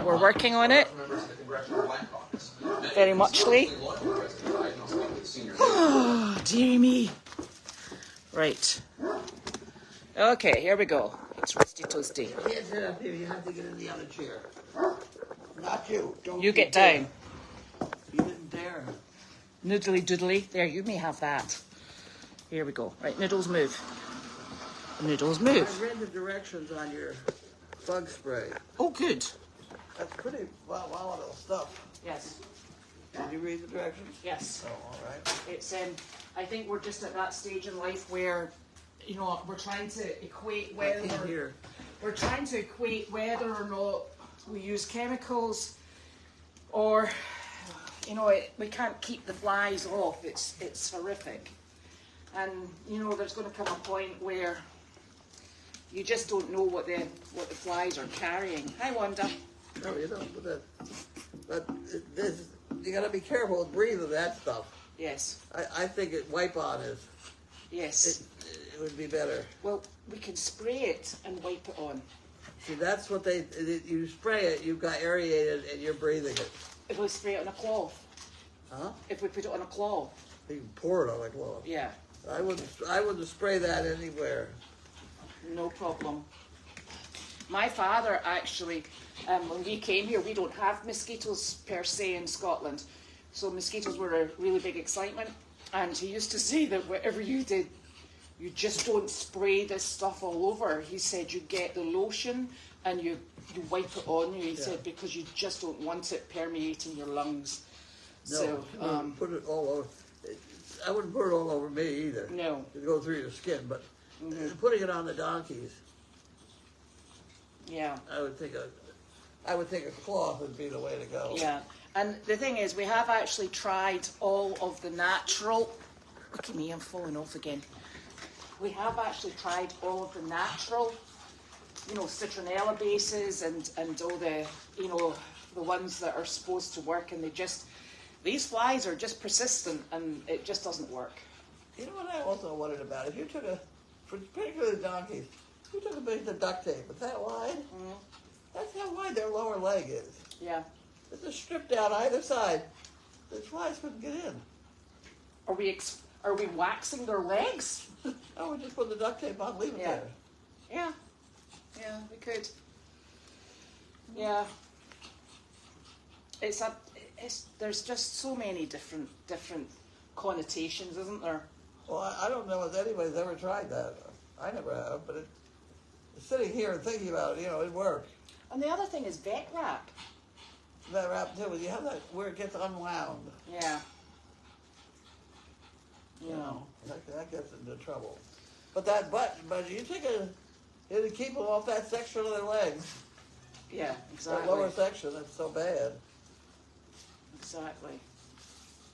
We're working on it. Very muchly. Oh, dear me. Right. Okay, here we go. It's roasty toasty. You can't sit up here. You have to get in the other chair. Not you. Don't You get down. You didn't dare. Noodly doodly. There, you may have that. Here we go. Right, noodles move. Noodles move. I read the directions on your bug spray. Oh, good. That's pretty volatile stuff. Yes. Did you read the directions? Yes. Oh, all right. It's I think we're just at that stage in life where, you know, we're trying to equate whether we're trying to equate whether or not we use chemicals, or, you know, we can't keep the flies off. It's horrific, and you know, there's going to come a point where you just don't know what the flies are carrying. Hi, Wanda. No, you don't. But you got to be careful with breathing that stuff. Yes. I think wipe on is. Yes. It would be better. Well, we can spray it and wipe it on. See, that's what you spray it, you've got aerated, and you're breathing it. If we spray it on a cloth. Huh? If we put it on a cloth. You can pour it on a cloth. Yeah. I wouldn't spray that anywhere. No problem. My father actually, when we came here, we don't have mosquitoes per se in Scotland. So mosquitoes were a really big excitement. And he used to say that whatever you did, you just don't spray this stuff all over. He said you get the lotion and you wipe it on you. He said because you just don't want it permeating your lungs. No, so put it all over. I wouldn't put it all over me either. No. It'd go through your skin, but putting it on the donkeys. Yeah. I would think a cloth would be the way to go. Yeah. And the thing is, we have actually tried all of the natural. Look at me, I'm falling off again. We have actually tried all of the natural, you know, citronella bases and all the, you know, the ones that are supposed to work, and these flies are just persistent, and it just doesn't work. You know what I also wondered about? If you took particularly the donkeys, if you took a bit of duct tape, it's that wide? Mm-hmm. That's how wide their lower leg is. Yeah. It's a strip down either side. The flies couldn't get in. Are we waxing their legs? Oh, we just put the duct tape on, leave it there. Yeah. Yeah, we could. Yeah. There's just so many different connotations, isn't there? Well, I don't know if anybody's ever tried that. I never have, but sitting here and thinking about it, you know, it'd work. And the other thing is vet wrap. That wrap too, you have that where it gets unwound. Yeah. You know, that gets into trouble. But you take it'll keep them off that section of their legs. Yeah, exactly. That lower section, that's so bad. Exactly.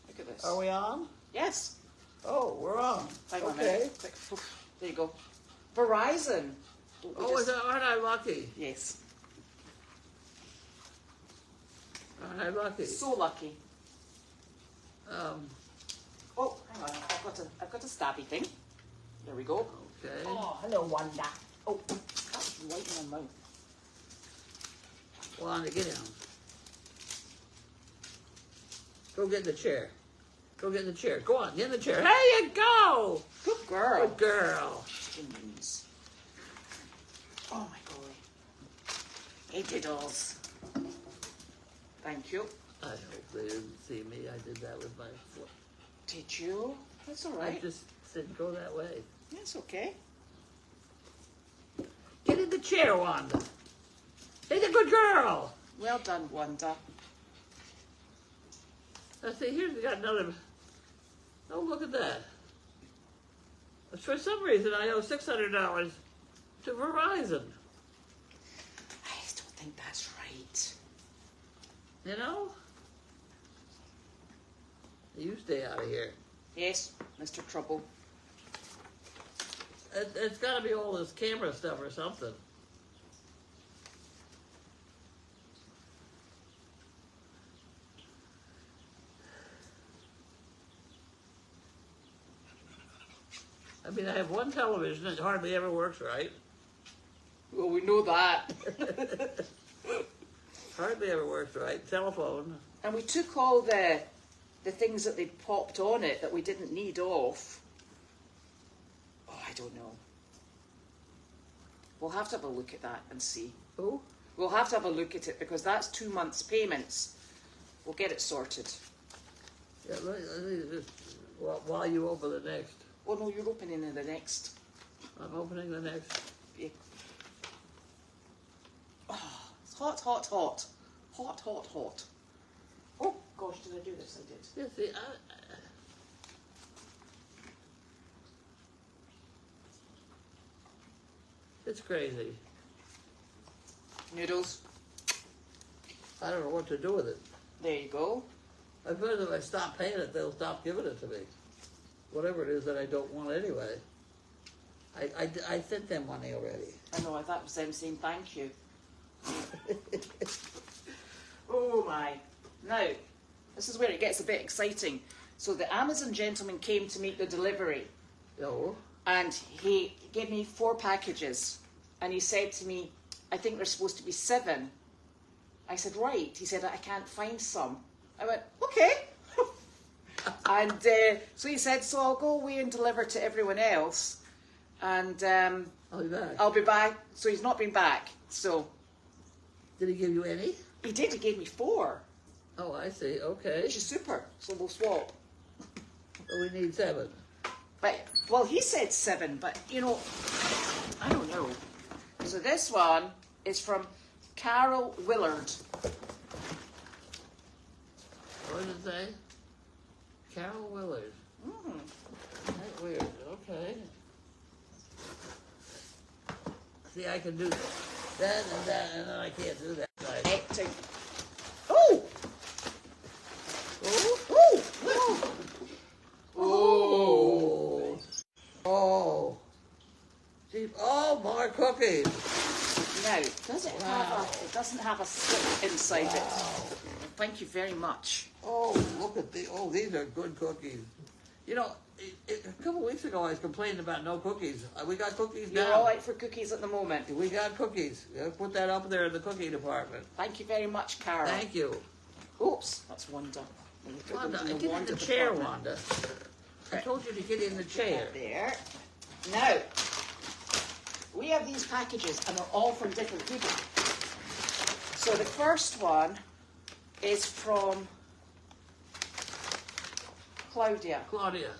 Look at this. Are we on? Yes. Oh, we're on. Hang on okay. a minute. There you go. Verizon. Aren't I lucky? Yes. Aren't I lucky? So lucky. Oh, hang on. I've got a stabby thing. There we go. Okay. Oh, hello, Wanda. Oh, that was right in my mouth. Wanda, get down. Go get in the chair. Go get in the chair. Go on, get in the chair. There you go. Good girl. Good girl. Jeez. Oh my golly. Hey, diddles. Thank you. I hope they didn't see me. I did that with my foot. Did you? That's all right. I just said go that way. That's okay. Get in the chair, Wanda. He's a good girl. Well done, Wanda. Now see, here's we got another. Oh, look at that. For some reason, I owe $600 to Verizon. I just don't think that's right. You know? You stay out of here. Yes, Mr. Trouble. It's got to be all this camera stuff or something. I mean, I have one television that hardly ever works right. Well, we know that. Hardly ever works right. Telephone. And we took all the things that they'd popped on it that we didn't need off. Oh, I don't know. We'll have to have a look at that and see. Who? We'll have to have a look at it because that's 2 months' payments. We'll get it sorted. Yeah, let me just, while you open the next. Oh no, you're opening in the next. I'm opening the next. Yeah. Oh, it's hot, hot, hot. Hot, hot, hot. Oh gosh, did I do this? I did. Yeah, see, it's crazy. Noodles. I don't know what to do with it. There you go. I suppose if I stop paying it, they'll stop giving it to me. Whatever it is that I don't want anyway. I sent them money already. I know, I thought it was them saying thank you. Oh my. Now, this is where it gets a bit exciting. So the Amazon gentleman came to make the delivery. No. And he gave me 4 packages. And he said to me, I think there's supposed to be 7. I said, right. He said, I can't find some. I went, okay. And so he said, so I'll go away and deliver to everyone else. And I'll be back. I'll be back. So he's not been back. So Did he give you any? he did. He gave me 4, Oh, I see. Okay. which is super. So we'll swap. So we need 7. But, well, he said 7, but, you know, I don't know. So this one is from Carol Willard. What did it say? Carol Willard. That's weird. Okay. See, I can do that and that, and then I can't do that. Acting. Oh! Oh! Oh! Look! Oh! Oh! See, oh, more cookies. Now, does it have a, it doesn't have a slip inside it. Thank you very much. Oh, look at the, oh, these are good cookies. You know, a couple of weeks ago I was complaining about no cookies. We got cookies now. You're all right for cookies at the moment. We got cookies. Put that up there in the cookie department. Thank you very much, Carol. Thank you. Oops, that's Wanda. Wanda, get in the chair, Wanda. I told you to get in the chair. There. Now, we have these packages and they're all from different people. So the first one is from Claudia. Claudia.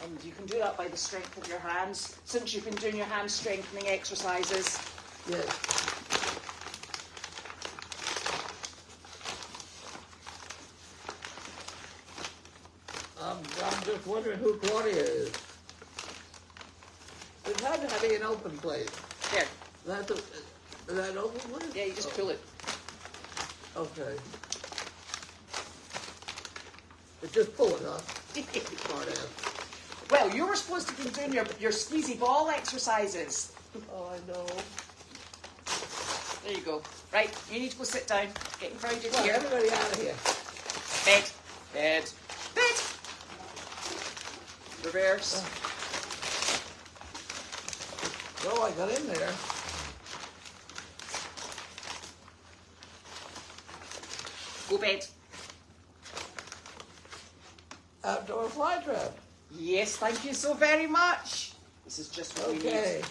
And you can do that by the strength of your hands, since you've been doing your hand strengthening exercises. Yes. I'm just wondering who Claudia is. It had to be an open place. There. Is that an open place? Yeah, you just pull it. Okay. Just pull it, huh? Smart ass. Well, you were supposed to be doing your squeezy ball exercises. Oh, I know. There you go. Right, you need to go sit down. Getting crowded Well, here. everybody out of here. Bed. Bed. Bed. Reverse. Oh, I got in there. Go bed. Outdoor fly trap. Yes, thank you so very much. This is just what we need. Okay.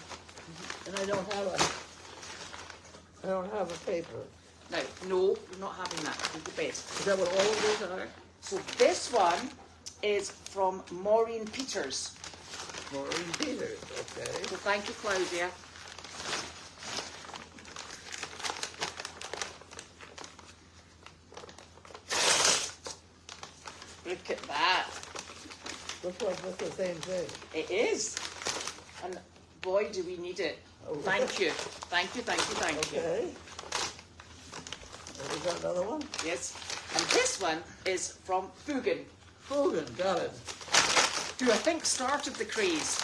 And I don't have a paper. Now, no, you're not having that. Go bed. Is that what all of these are? So this one is from Maureen Peters. Maureen Peters, okay. So thank you, Claudia. Look at that. Looks like that's the same thing. It is. And boy, do we need it. Oh, Thank you. Thank you, thank you, thank you. Okay. Have we got another one? Yes. And this one is from Fugan, Fugan, got it. who I think started the craze.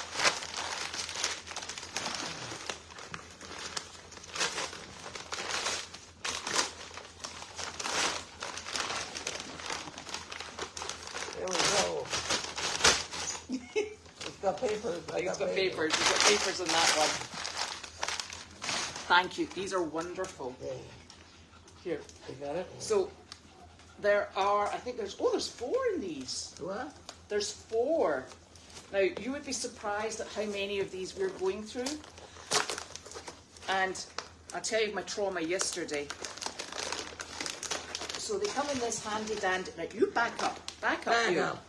There we go. It's got papers. It's got papers. You've got papers on that one. Thank you. These are wonderful. Yeah. Here. You got it? So there are, I think there's 4 in these. What? There's 4. Now, you would be surprised at how many of these we're going through. And I'll tell you my trauma yesterday. So they come in this handy dandy. Now, you back up. Back up.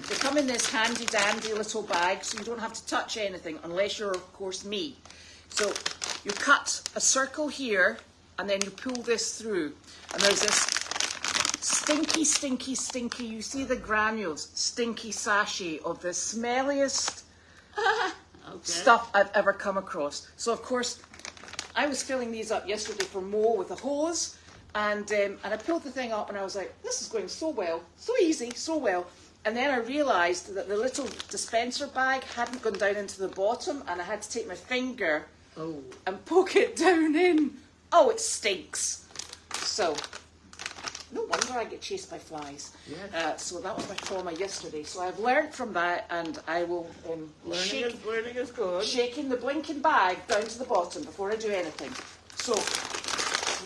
They come in this handy dandy little bag, so you don't have to touch anything unless you're, of course, me. So you cut a circle here, and then you pull this through. And there's this stinky, stinky, stinky, you see the granules, stinky sachet of the smelliest stuff I've ever come across. So, of course, I was filling these up yesterday for Mo with a hose, and I pulled the thing up, and I was like, this is going so well, so easy, so well. And then I realised that the little dispenser bag hadn't gone down into the bottom, and I had to take my finger and poke it down in. Oh, it stinks. So, no wonder I get chased by flies. Yes. So that was my trauma yesterday. So I've learned from that, and I will learning is good. Shaking the blinking bag down to the bottom before I do anything. So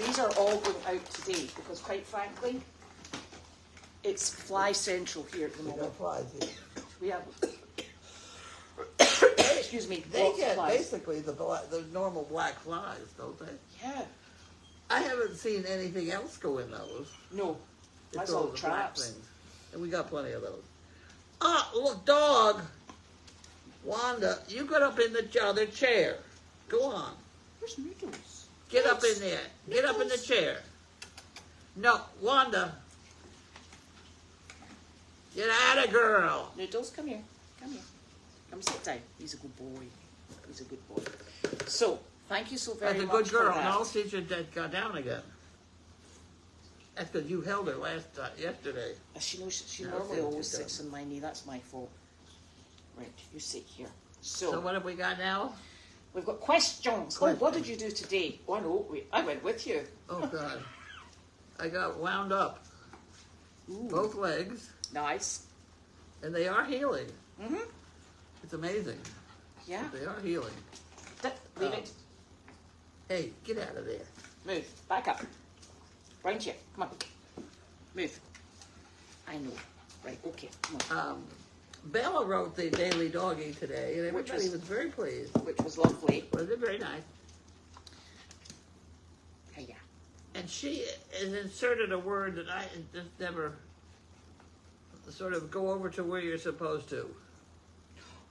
these are all going out today because, quite frankly, it's fly central here at the moment. We got flies here. We have. Excuse me. They get basically the normal black flies, don't they? Yeah. I haven't seen anything else go in those. No. It's That's all all the traps. black things. And we got plenty of those. Ah, look, dog. Wanda, you got up in the other chair. Go on. Where's Noodles? Get up in there. Get up in the chair. No, Wanda. Get out of girl. Noodles, come here. Come here. Come sit down. He's a good boy. He's a good boy. So, thank you so very much. That's a good girl. For that. No, she should got down again. That's because you held her yesterday. She knows she normally always sits on my knee. That's my fault. Right, you sit here. So what have we got now? We've got questions. Oh, what did you do today? Oh no, I went with you. Oh God, I got wound up. Ooh. Both legs. Nice. And they are healing. Mhm. It's amazing. Yeah. They are healing. Leave it. Hey, get out of there. Move. Back up. Round here. Come on. Move. I know. Right. Okay. Come on. Bella wrote the Daily Doggy today, and everybody was very pleased. Which was lovely. Was it very nice? Yeah. And she has inserted a word that I just never sort of go over to where you're supposed to.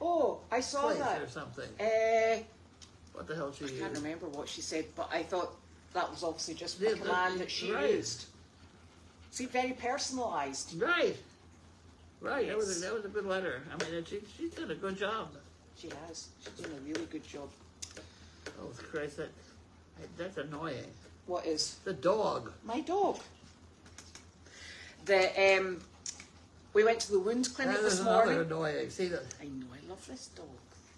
Oh, I saw Place that. Or something. What the hell she used? I can't remember what she said, but I thought that was obviously just a command that she used. See, very personalised. Right. Right. Yes. That was a good letter. I mean, she's done a good job. She has. She's doing a really good job. Oh Christ, that's annoying. What is? The dog. My dog. We went to the wound clinic this morning. Another annoying. See that? I know. I love this dog.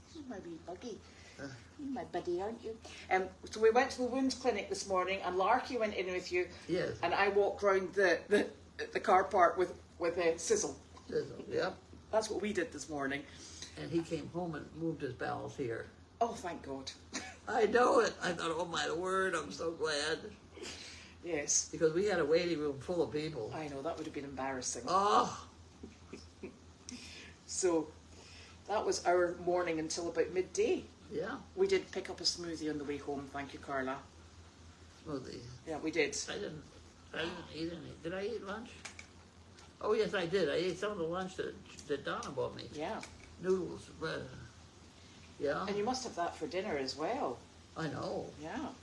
This is my wee buggy. You're my buddy, aren't you? So we went to the wound clinic this morning, and Larky went in with you. Yes. And I walked round the car park with Sizzle. Sizzle. Yep. That's what we did this morning. And he came home and moved his bowels here. Oh, thank God. I know it. I thought, oh my word, I'm so glad. Yes. Because we had a waiting room full of people. I know, that would have been embarrassing. Oh. So that was our morning until about midday. Yeah. We did pick up a smoothie on the way home. Thank you, Carla. Smoothie. Yeah, we did. I didn't eat any. Did I eat lunch? Oh yes, I did. I ate some of the lunch that Donna bought me. Yeah. Noodles, bread. Yeah. And you must have that for dinner as well. I know. Yeah.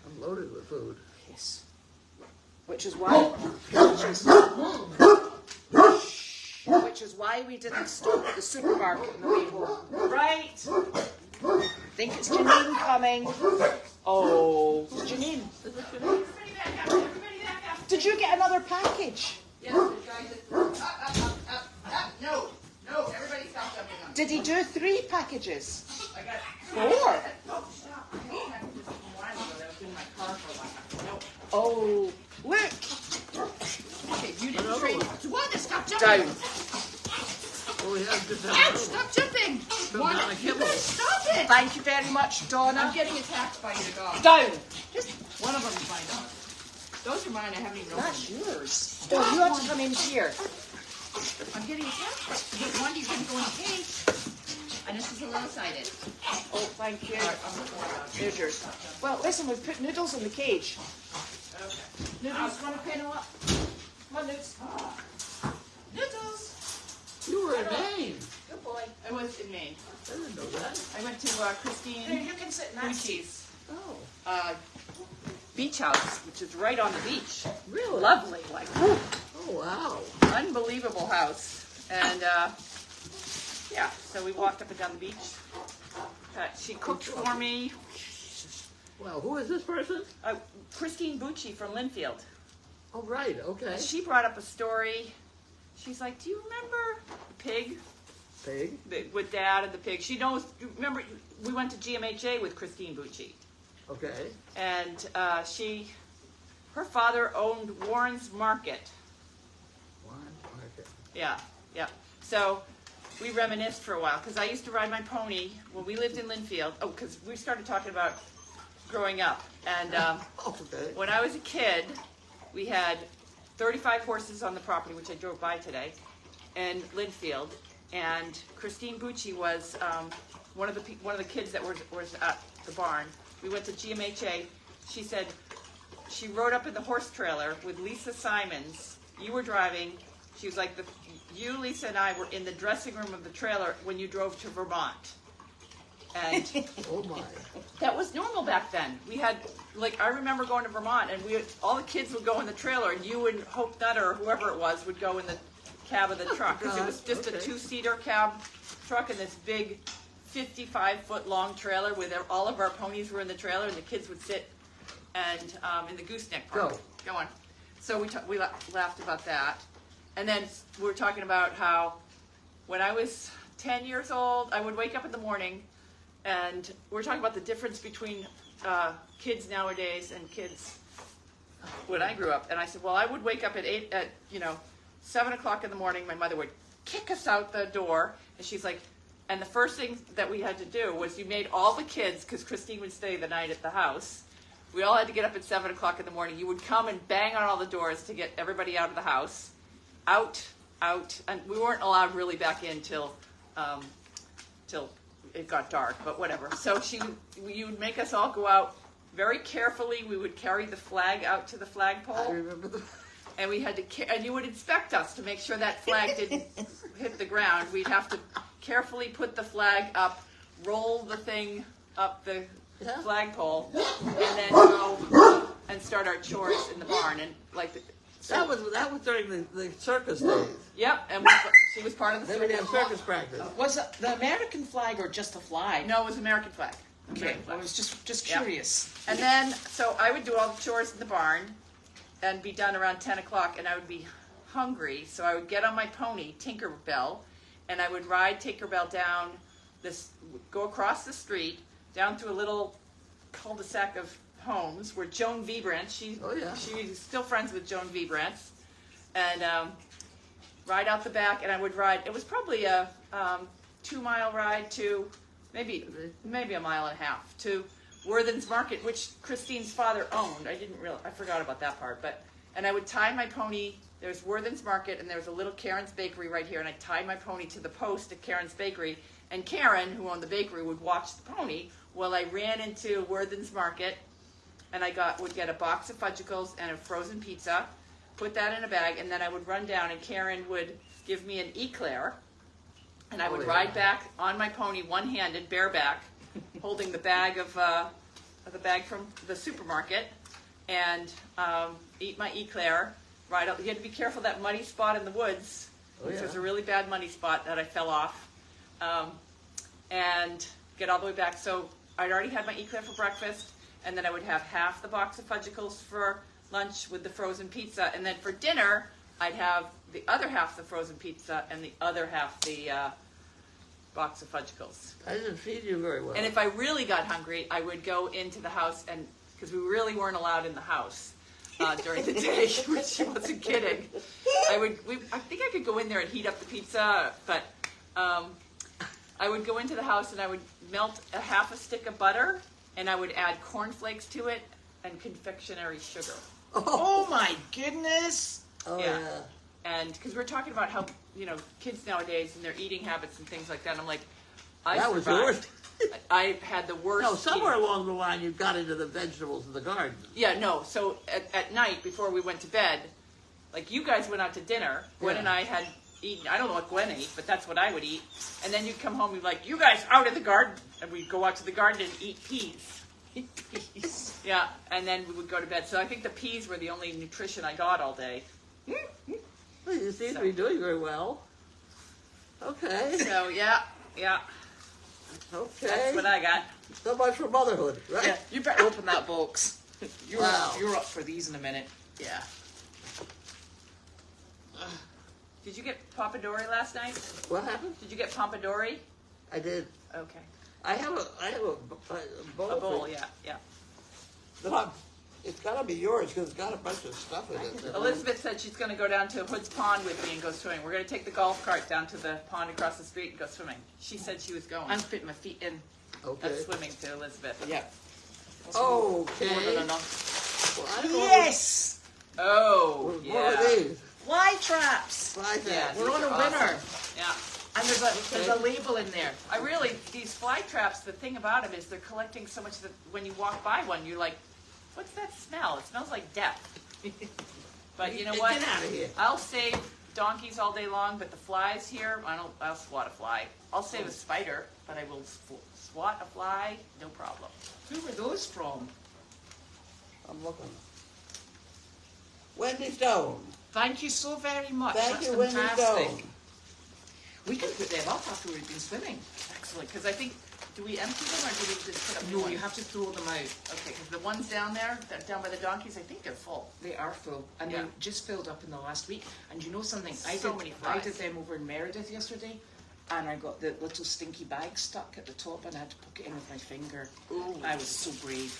I'm loaded with food. Yes. Which is why we didn't stop at the supermarket on the way home. Right. I think it's Janine coming. Oh, Janine. Is it Janine? Did you get another package? Yes, the guy said, no, everybody stop jumping on me. Did he do 3 packages? I got 4? Oh, stop. I had packages from a while ago that was in my car for a while. No. Oh, look. Okay, you didn't trade. Wanda, stop jumping. Down. Oh, we have just Ouch, stop jumping. some Donna Kimball. Stop it! Thank you very much, Donna. I'm getting attacked by your dog. Down. Just one of them is my dog. Those are mine. I haven't even opened That's them. yours. Oh, you have to come in here. I'm getting attacked. But one he's going to go in a cage. And this is a little-sided. Oh, thank you. All right, I'm going to pour it out. There's yours. Well, listen, we've put Noodles in the cage. Okay. Noodles, want to pen up? Come on, Noodles. Noodles. You were in Maine. Good boy. I was in Maine. I didn't know that. I went to Here, Christine you can sit next. Bucci's Oh, beach house, which is right on the beach. really? Lovely, like Oh, wow. unbelievable house. And yeah, so we walked up and down the beach. She cooked for me. Wow, who is this person? Christine Bucci from Linfield. Oh, right, okay. She brought up a story. She's like, "Do you remember the pig Pig? with Dad and the pig?" She knows. Remember, we went to GMHA with Christine Bucci, Okay. and her father owned Warren's Market. Warren Market. Yeah, yeah. So we reminisced for a while because I used to ride my pony when we lived in Linfield. Oh, because we started talking about growing up, and Okay. when I was a kid, we had 35 horses on the property, which I drove by today, in Linfield. And Christine Bucci was one of the kids that was at the barn. We went to GMHA. She said she rode up in the horse trailer with Lisa Simons. You were driving. She was like, you, Lisa, and I were in the dressing room of the trailer when you drove to Vermont. And Oh, my. that was normal back then. We had, like, I remember going to Vermont, and all the kids would go in the trailer, and you and Hope Nutter, or whoever it was, would go in the cab of the truck, because it was just Okay. a two-seater cab truck and this big 55-foot-long trailer with all of our ponies were in the trailer, and the kids would sit and in the gooseneck part. Go on. So we laughed about that, and then we were talking about how when I was 10 years old, I would wake up in the morning. And we're talking about the difference between kids nowadays and kids when I grew up. And I said, well, I would wake up at 7 o'clock in the morning. My mother would kick us out the door. And she's like, and the first thing that we had to do was you made all the kids, because Christine would stay the night at the house. We all had to get up at 7 o'clock in the morning. You would come and bang on all the doors to get everybody out of the house. Out. And we weren't allowed really back in till it got dark, but whatever. So you would make us all go out very carefully. We would carry the flag out to the I flagpole, remember the... and we had to. And you would inspect us to make sure that flag didn't hit the ground. We'd have to carefully put the flag up, roll the thing up the flagpole, and then go and start our chores in the barn. And That was during the circus days. Yep, and she was part of the Then we had circus practice. Was it the American flag or just the flag? No, it was American flag. Okay, American flag. I was just Yeah. curious. And then, so I would do all the chores in the barn and be done around 10 o'clock, and I would be hungry, so I would get on my pony, Tinkerbell, and I would ride Tinkerbell down go across the street, down through a little cul-de-sac of homes where Joan Vibrant, she's still friends with Joan Vibrant, and ride out the back, and I would ride, it was probably a 2-mile ride to maybe a mile and a half to Worthen's Market, which Christine's father owned. I forgot about that part, and I would tie my pony. There's Worthen's Market, and there's a little Karen's Bakery right here, and I tied my pony to the post at Karen's Bakery, and Karen, who owned the bakery, would watch the pony while I ran into Worthen's Market, and would get a box of fudgicles and a frozen pizza, put that in a bag, and then I would run down, and Karen would give me an eclair, and I would ride back on my pony, one-handed, bareback, holding the bag from the supermarket, and eat my eclair. Ride out. You had to be careful of that muddy spot in the woods, which was a really bad muddy spot that I fell off, and get all the way back. So I'd already had my eclair for breakfast, and then I would have half the box of fudgicles for lunch with the frozen pizza, and then for dinner I'd have the other half the frozen pizza and the other half the box of fudgicles. I didn't feed you very well. And if I really got hungry, I would go into the house, and because we really weren't allowed in the house during the day, which she wasn't kidding. I think I could go in there and heat up the pizza, but I would go into the house and I would melt a half a stick of butter and I would add cornflakes to it and confectionery sugar. Oh my goodness! Oh Yeah. yeah. And because we're talking about how, kids nowadays and their eating habits and things like that. And I'm like, That was survived. yours. I had the worst. No, somewhere eating- along the line you got into the vegetables in the garden. Yeah, no. So at night before we went to bed, like you guys went out to dinner. Gwen Yeah. and I had eaten. I don't know what Gwen ate, but that's what I would eat. And then you'd come home, you'd be like, you guys out in the garden, and we'd go out to the garden and eat peas. Peas. Yeah, and then we would go to bed. So I think the peas were the only nutrition I got all day. Well, you seem So- to be doing very well. Okay. So yeah. Okay. That's what I got. So much for motherhood, right? Yeah, you better open that box. You're, Wow. you're up for these in a minute. Yeah. Did you get Pompadori last night? What happened? Did you get Pompadori? I did. Okay. I have a bowl. A bowl, for- yeah. It's got to be yours because it's got a bunch of stuff in it. Elizabeth said she's going to go down to Hood's Pond with me and go swimming. We're going to take the golf cart down to the pond across the street and go swimming. She said she was going. I'm putting my feet in. Okay. That's swimming to Elizabeth. Yeah. Okay. No. Well, I don't know Yes! Oh, what yeah. are these? Fly traps! Fly Yeah, traps. We're on a These are winner. awesome. Yeah. And there's a label in there. I really, these fly traps, the thing about them is they're collecting so much that when you walk by one, you're like, what's that smell? It smells like death. But you know what? Get out of here. I'll save donkeys all day long, but the flies here, I'll swat a fly. I'll save a spider, but I will swat a fly, no problem. Who were those from? I'm looking. Wendy Stone. Thank you so very much. Thank That's you, Wendy fantastic. Stone. We can put them up after we've been swimming. Excellent, because I think, do we empty them or do we just put up new No, ones? you have to throw them out. Okay, because the ones down there, down by the donkeys, I think they're full. They are full, and Yeah. they just filled up in the last week. And you know something? So many I flies. did them over in Meredith yesterday, and I got the little stinky bag stuck at the top, and I had to poke it in with my finger. Ooh. I was so brave.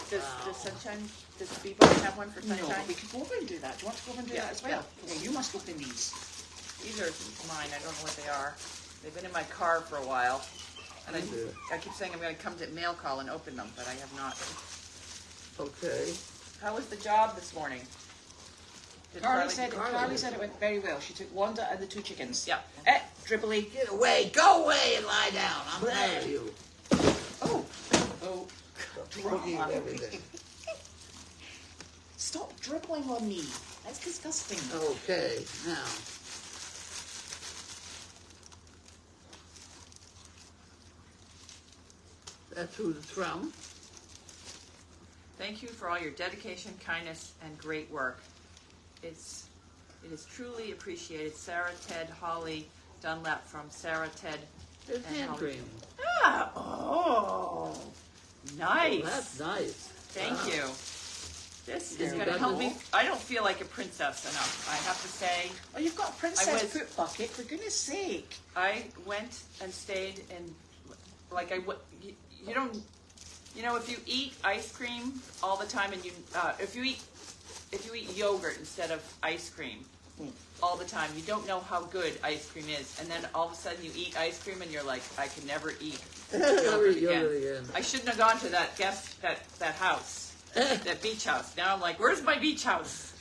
Does Sunshine, does Bebo have one for No, Sunshine? but we could go over and do that. Do you want to go over and do Yeah, that as well? yeah. Okay, you must open these. These are mine, I don't know what they are. They've been in my car for a while. And I keep saying I'm going to come to mail call and open them, but I have not. Okay. How was the job this morning? Did Carly said Carly. it went very well. She took Wanda and the 2 chickens. Yeah. Dribbly. Get away. Go away and lie down. I'm tired of you. Oh. Cooking and everything. Stop dribbling on me. That's disgusting. Okay. Now. That's who it's from. Thank you for all your dedication, kindness, and great work. It is truly appreciated. Sarah, Ted, Holly, Dunlap from Sarah, Ted, There's and hand Holly. cream. Oh, nice. Oh, that's nice. Thank Wow. you. This is You going to got help them me. all? I don't feel like a princess enough, I have to say. Oh, you've got a I princess was- poop bucket, for goodness sake. I went and stayed in, like you don't, if you eat ice cream all the time and if you eat yogurt instead of ice cream all the time, you don't know how good ice cream is. And then all of a sudden you eat ice cream and you're like, I can never eat Never yogurt eat yogurt again. again. I shouldn't have gone to that house, that beach house. Now I'm like, where's my beach house?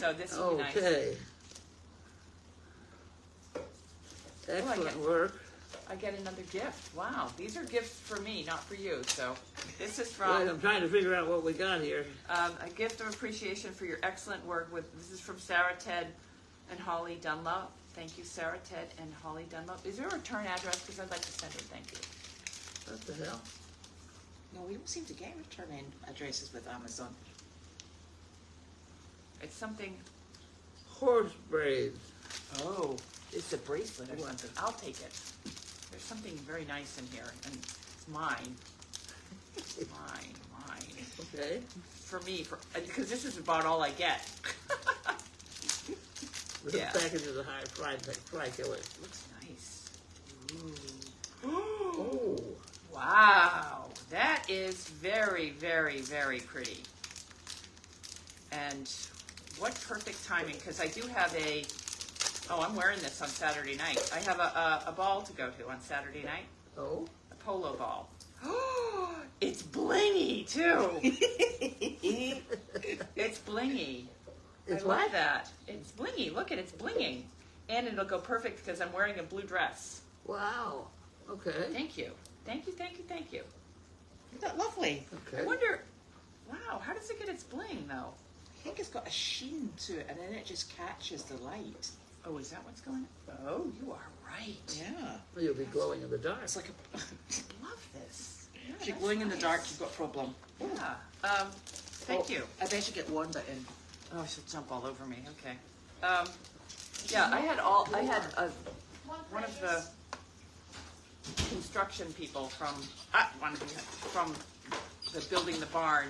So this would be nice. Okay. Excellent work. I get another gift. Wow, these are gifts for me, not for you. So this is Right, from I'm trying to figure out what we got here. a gift of appreciation for your excellent work. This is from Sarah, Ted, and Holly Dunlop. Thank you, Sarah, Ted, and Holly Dunlop. Is there a return address? Because I'd like to send it. Thank you. What the hell? No, we don't seem to get return addresses with Amazon. It's something. Horse braids. Oh, it's a bracelet or something. I'll take it. There's something very nice in here, and it's mine. Mine. Okay. For me, because this is about all I get. This Yeah. package is a high fry killer. Looks nice. Oh. Wow, that is very, very, very pretty. And what perfect timing, because I do have a Oh, I'm wearing this on Saturday night. I have a ball to go to on Saturday night. Oh? A polo ball. Oh, it's blingy too. It's blingy. It's I what? love that. It's blingy. Look at it's blinging, and it'll go perfect because I'm wearing a blue dress. Wow. Okay. Thank you. Thank you. Thank you. Thank you. Isn't that lovely? Okay. I wonder. Wow, how does it get its bling though? I think it's got a sheen to it, and then it just catches the light. Oh, is that what's going on? Oh, you are right. Yeah. Well, you'll be glowing in the dark. It's like a... Love this. Yeah, if you're that's glowing in the dark, nice. you've got a problem. Yeah. Thank you. I bet you get Wanda in. Oh, she'll jump all over me. Okay. Yeah, I had one of the construction people from the building the barn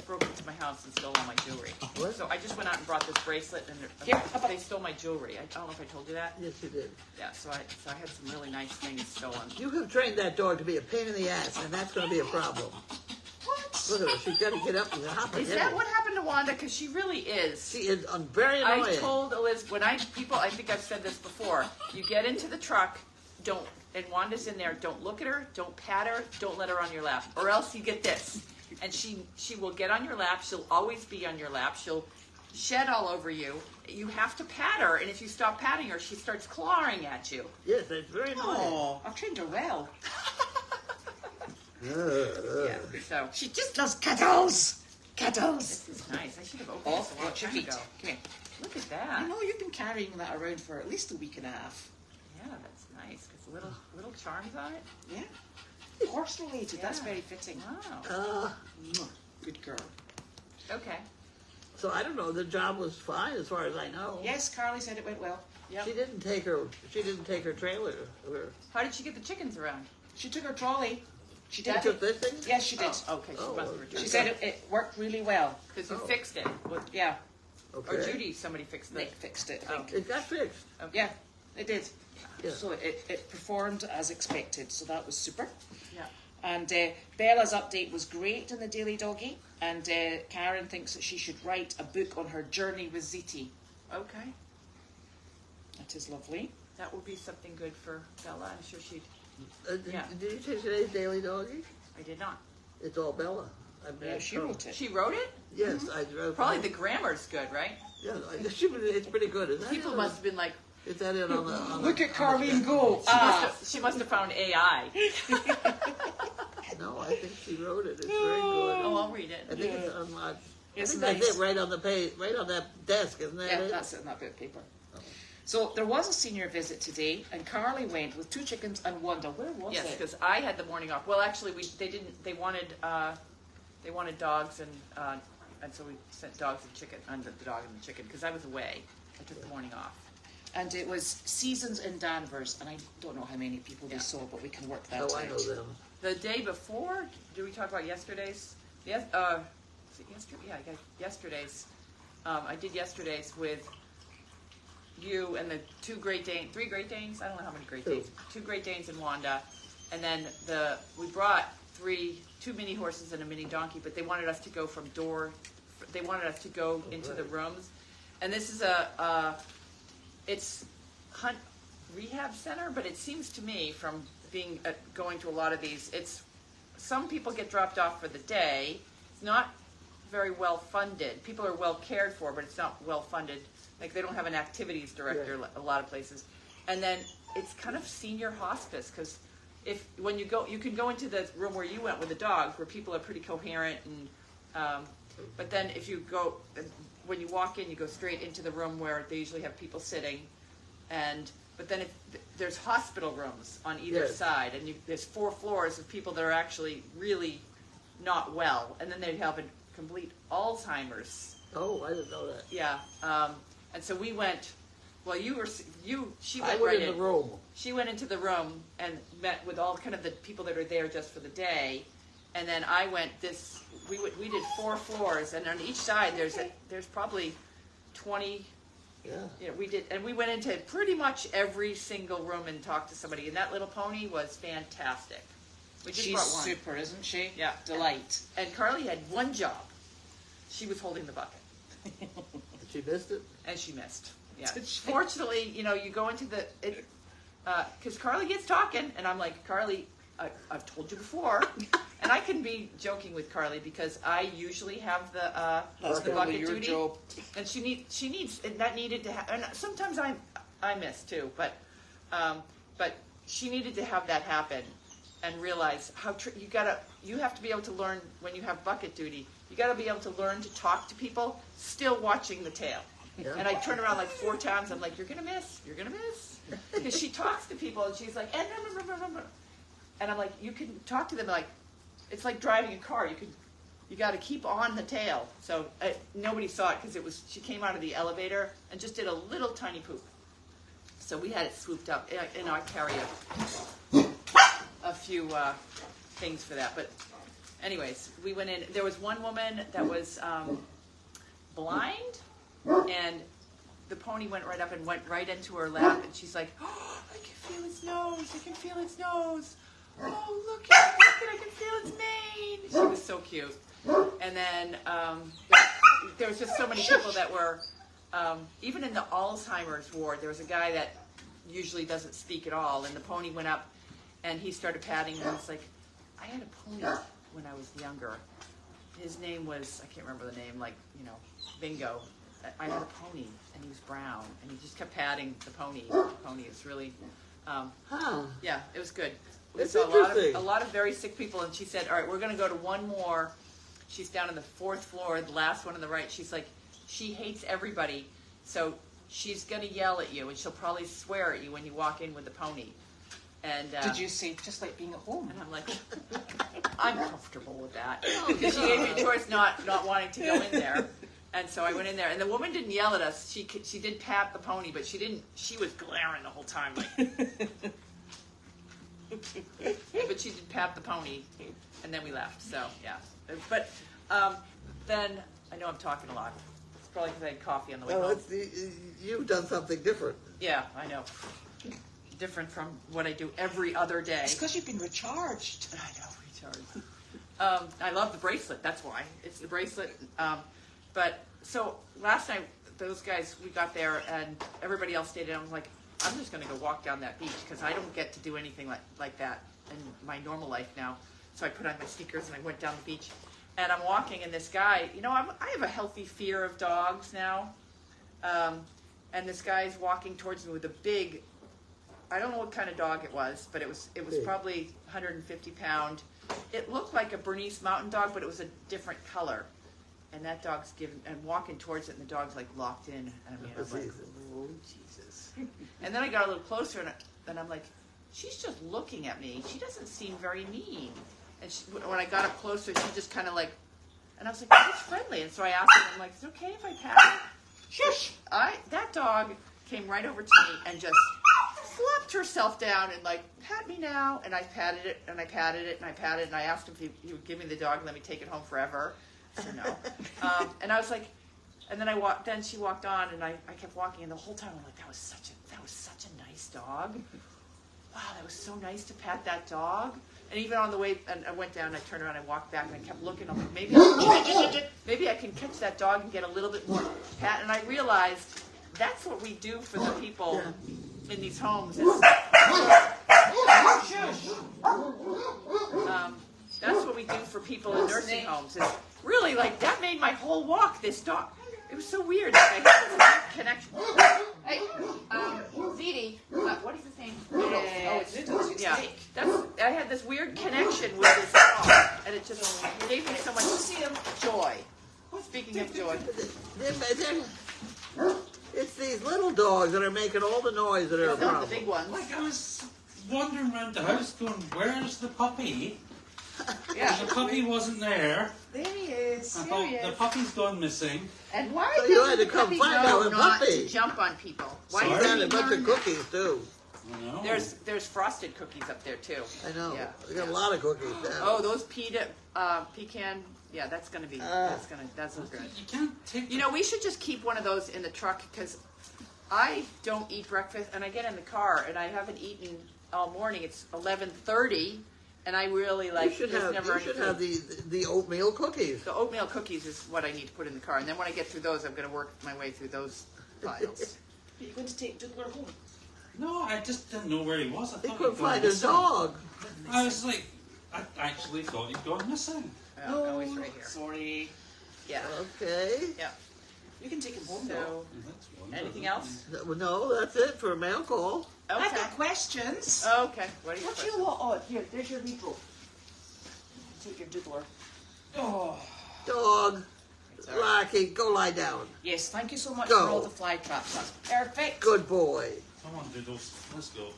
broke into my house and stole all my jewelry. What? So I just went out and brought this bracelet, and Here, how about- they stole my jewelry. I don't know if I told you that. Yes, you did. Yeah, so I had some really nice things stolen. You have trained that dog to be a pain in the ass, and that's going to be a problem. What? Look at her. She's got to get up and hop Is ahead. that what happened to Wanda? Because she really is. She is very annoying. I told Elizabeth, I think I've said this before, you get into the truck, and Wanda's in there, don't look at her, don't pat her, don't let her on your lap, or else you get this. And she will get on your lap, she'll always be on your lap, she'll shed all over you. You have to pat her, and if you stop patting her, she starts clawing at you. Yes, that's very annoying. Oh, I've trained her well. Yeah, so, She just does cuddles. Cuddles. this is nice, I should have opened Oh, this a long watch your time feet. ago. Come here. Look at I that. know you've been carrying that around for at least a week and a half. Yeah, that's nice, because little charms on it. Yeah. Horse related. That's Yeah. very fitting. Wow. Mwah. Good girl. Okay. So I don't know. The job was fine as far as I know. Yes, Carly said it went well. Yep. She didn't take her trailer. How did she get the chickens around? She took her trolley. She She did. took this thing. Yes, she did. Oh, okay, she Oh, must have okay. returned. She said it worked really well. Because you Oh. fixed it. Yeah, Okay. Or Judy, somebody fixed Nick it. fixed it, I Oh. think. It got fixed. Okay. Yeah, it did. Yeah. So it performed as expected, so that was super. Yeah. And Bella's update was great in the Daily Doggy, and Karen thinks that she should write a book on her journey with Ziti. Okay. That is lovely. That would be something good for Bella. I'm sure she'd. Yeah. Did you take today's Daily Doggy? I did not. It's all Bella. I mean, Yeah, she wrote it. She wrote it? Yes, I wrote. Probably the grammar's good, right? Yeah, it's pretty good. Is that People it? must have been like, Is that it on the? Look at Carlene go. she must have found AI. No, I think she wrote it. It's very Oh, good. I'll read it. I think it's unlocked. It's I think nice. that's it, right on the page, right on that desk, isn't that Yeah, it? that's it in that bit of paper. So there was a senior visit today, and Carly went with 2 chickens and Wanda. Where was Yes, it? because I had the morning off. Well, actually, they wanted dogs, and so we sent dogs and chicken, and the dog and the chicken, because I was away. I took the morning off. And it was Seasons in Danvers, and I don't know how many people they Yeah. saw, but we can work that Oh, out. I know them. The day before, did we talk about yesterday's? Yes, was it yesterday? Yeah, I got yesterday's. I did yesterday's with you and the 3 Great Danes. I don't know how many Great Two. Danes. 2 Great Danes and Wanda, and then we brought 2 mini horses and a mini donkey, but they wanted us to go from door. They wanted us to go into the rooms, and this is it's hunt rehab center, but it seems to me from being going to a lot of these, it's some people get dropped off for the day. It's not very well funded. People are well cared for, but it's not well funded. Like they don't have an activities director a lot of places. And then it's kind of senior hospice because when you go, you can go into the room where you went with the dogs, where people are pretty coherent, and but then if you go, when you walk in, you go straight into the room where they usually have people sitting, but then there's hospital rooms on either Yes. side, and there's 4 floors of people that are actually really not well, and then they have a complete Alzheimer's. Oh, I didn't know that. Yeah, and so we went. Well, she I went went right in the room. She went into the room and met with all kind of the people that are there just for the day, and then I went we did 4 floors, and on each side there's probably 20. Yeah. You know, we went into pretty much every single room and talked to somebody, and that little pony was fantastic. We just She's brought one. super, isn't she? Yeah. Delight. And Carly had one job. She was holding the bucket, She missed it. and she missed. Yeah. Fortunately, you know, you go into because Carly gets talking, and I'm like, Carly, I've told you before, and I can be joking with Carly because I usually have the bucket duty, and she needs, and that needed to happen. And sometimes I miss too, but she needed to have that happen, and realize how you have to be able to learn when you have bucket duty. You got to be able to learn to talk to people, still watching the tail. Yeah. And I turn around like 4 times. I'm like, you're gonna miss, because she talks to people, and she's like, and I'm like, you can talk to them like it's like driving a car. You got to keep on the tail. So nobody saw it because she came out of the elevator and just did a little tiny poop. So we had it swooped up, and I carry a few things for that. But anyways, we went in. There was one woman that was blind, and the pony went right up and went right into her lap, and she's like, oh, I can feel its nose. I can feel its nose. Oh, look at it, I can feel its mane. She was so cute. And then there was just so many people that were, even in the Alzheimer's ward, there was a guy that usually doesn't speak at all, and the pony went up, and he started patting, and I was like, I had a pony when I was younger. His name was, I can't remember the name, like, you know, Bingo. I had a pony, and he was brown, and he just kept patting the pony. The pony is really, yeah, it was good. We saw a lot of very sick people, and she said, all right, we're going to go to one more. She's down on the 4th floor, the last one on the right. She's like, she hates everybody, so she's going to yell at you, and she'll probably swear at you when you walk in with the pony. And did you say, just like being at home? And I'm like, I'm comfortable with that. Because she gave me a choice not wanting to go in there. And so I went in there, and the woman didn't yell at us. She did pat the pony, but she was glaring the whole time. Like, but she did pat the pony, and then we left. So yeah, but then I know I'm talking a lot. It's probably because I had coffee on the way home. You've done something different. Yeah, I know. Different from what I do every other day. It's because you've been recharged. I know, recharged. I love the bracelet. That's why it's the bracelet. But so last night, those guys, we got there, and everybody else stayed in. I was like, I'm just going to go walk down that beach because I don't get to do anything like that in my normal life now. So I put on my sneakers and I went down the beach, and I'm walking, and this guy, you know, I have a healthy fear of dogs now, and this guy's walking towards me with a big, I don't know what kind of dog it was, but it was probably 150 pound. It looked like a Bernese Mountain Dog, but it was a different color. And that dog's walking towards it, and the dog's like locked in. I mean, I'm like, oh Jesus! And then I got a little closer, and I'm like, she's just looking at me. She doesn't seem very mean. And when I got up closer, she just kind of like, and I was like, she's friendly. And so I asked her, I'm like, is it okay if I pat her? Shush! That dog came right over to me and just flopped herself down and like, pat me now. And I patted it, and I patted it, and I patted it, and I asked him if he would give me the dog and let me take it home forever. So no. And I was like, and then then she walked on, and I kept walking, and the whole time I'm like, that was such a nice dog. Wow, that was so nice to pat that dog. And even on the way, and I went down, I turned around, I walked back, and I kept looking. I'm like, maybe I can catch that dog and get a little bit more pat. And I realized that's what we do for the people in these homes. That's what we do for people in nursing homes. It's really like that made my whole walk. This dog, it was so weird. Like, I had this weird connection. Hey, Zeddy, what is his name? Oh, it's yeah. I had this weird connection with this dog, and it just gave me so much joy. Speaking of joy, it's these little dogs that are making all the noise that are a problem. The big ones. Like I was wandering around the house going, where's the puppy? Yeah. The puppy wasn't there. There he is. I thought the puppy's gone missing. And why So you had doesn't to the come puppy find know out the not puppy. to jump on people? Why Sorry? doesn't And he a bunch learn of that? cookies too. I know. There's frosted cookies up there too. I know. Yeah. We got a lot of cookies now. Oh, those pecan. Yeah, that's gonna be. That's good. You can't take. You know, we should just keep one of those in the truck because I don't eat breakfast, and I get in the car and I haven't eaten all morning. It's 11:30, and I really like. You should have the oatmeal cookies. The oatmeal cookies is what I need to put in the car, and then when I get through those, I'm going to work my way through those piles. Are you going to take Doodler home? No, I just didn't know where he was. I He thought couldn't he'd gone find his missing. dog. I was like, I actually thought he'd gone missing. Oh, he's right here. Sorry. Yeah. Okay. Yeah. You can take him home, though. So, That's wonderful. anything else? No, that's it for a mail call. I've Okay. got questions. Okay. What do you What do you want on? Here, there's your lead rope. Take your Doodler. Oh. Dog. It's all right. Lucky, go lie down. Yes, thank you so much Go. for all the fly traps. That's perfect. Good boy. Come on, Doodles. Let's go.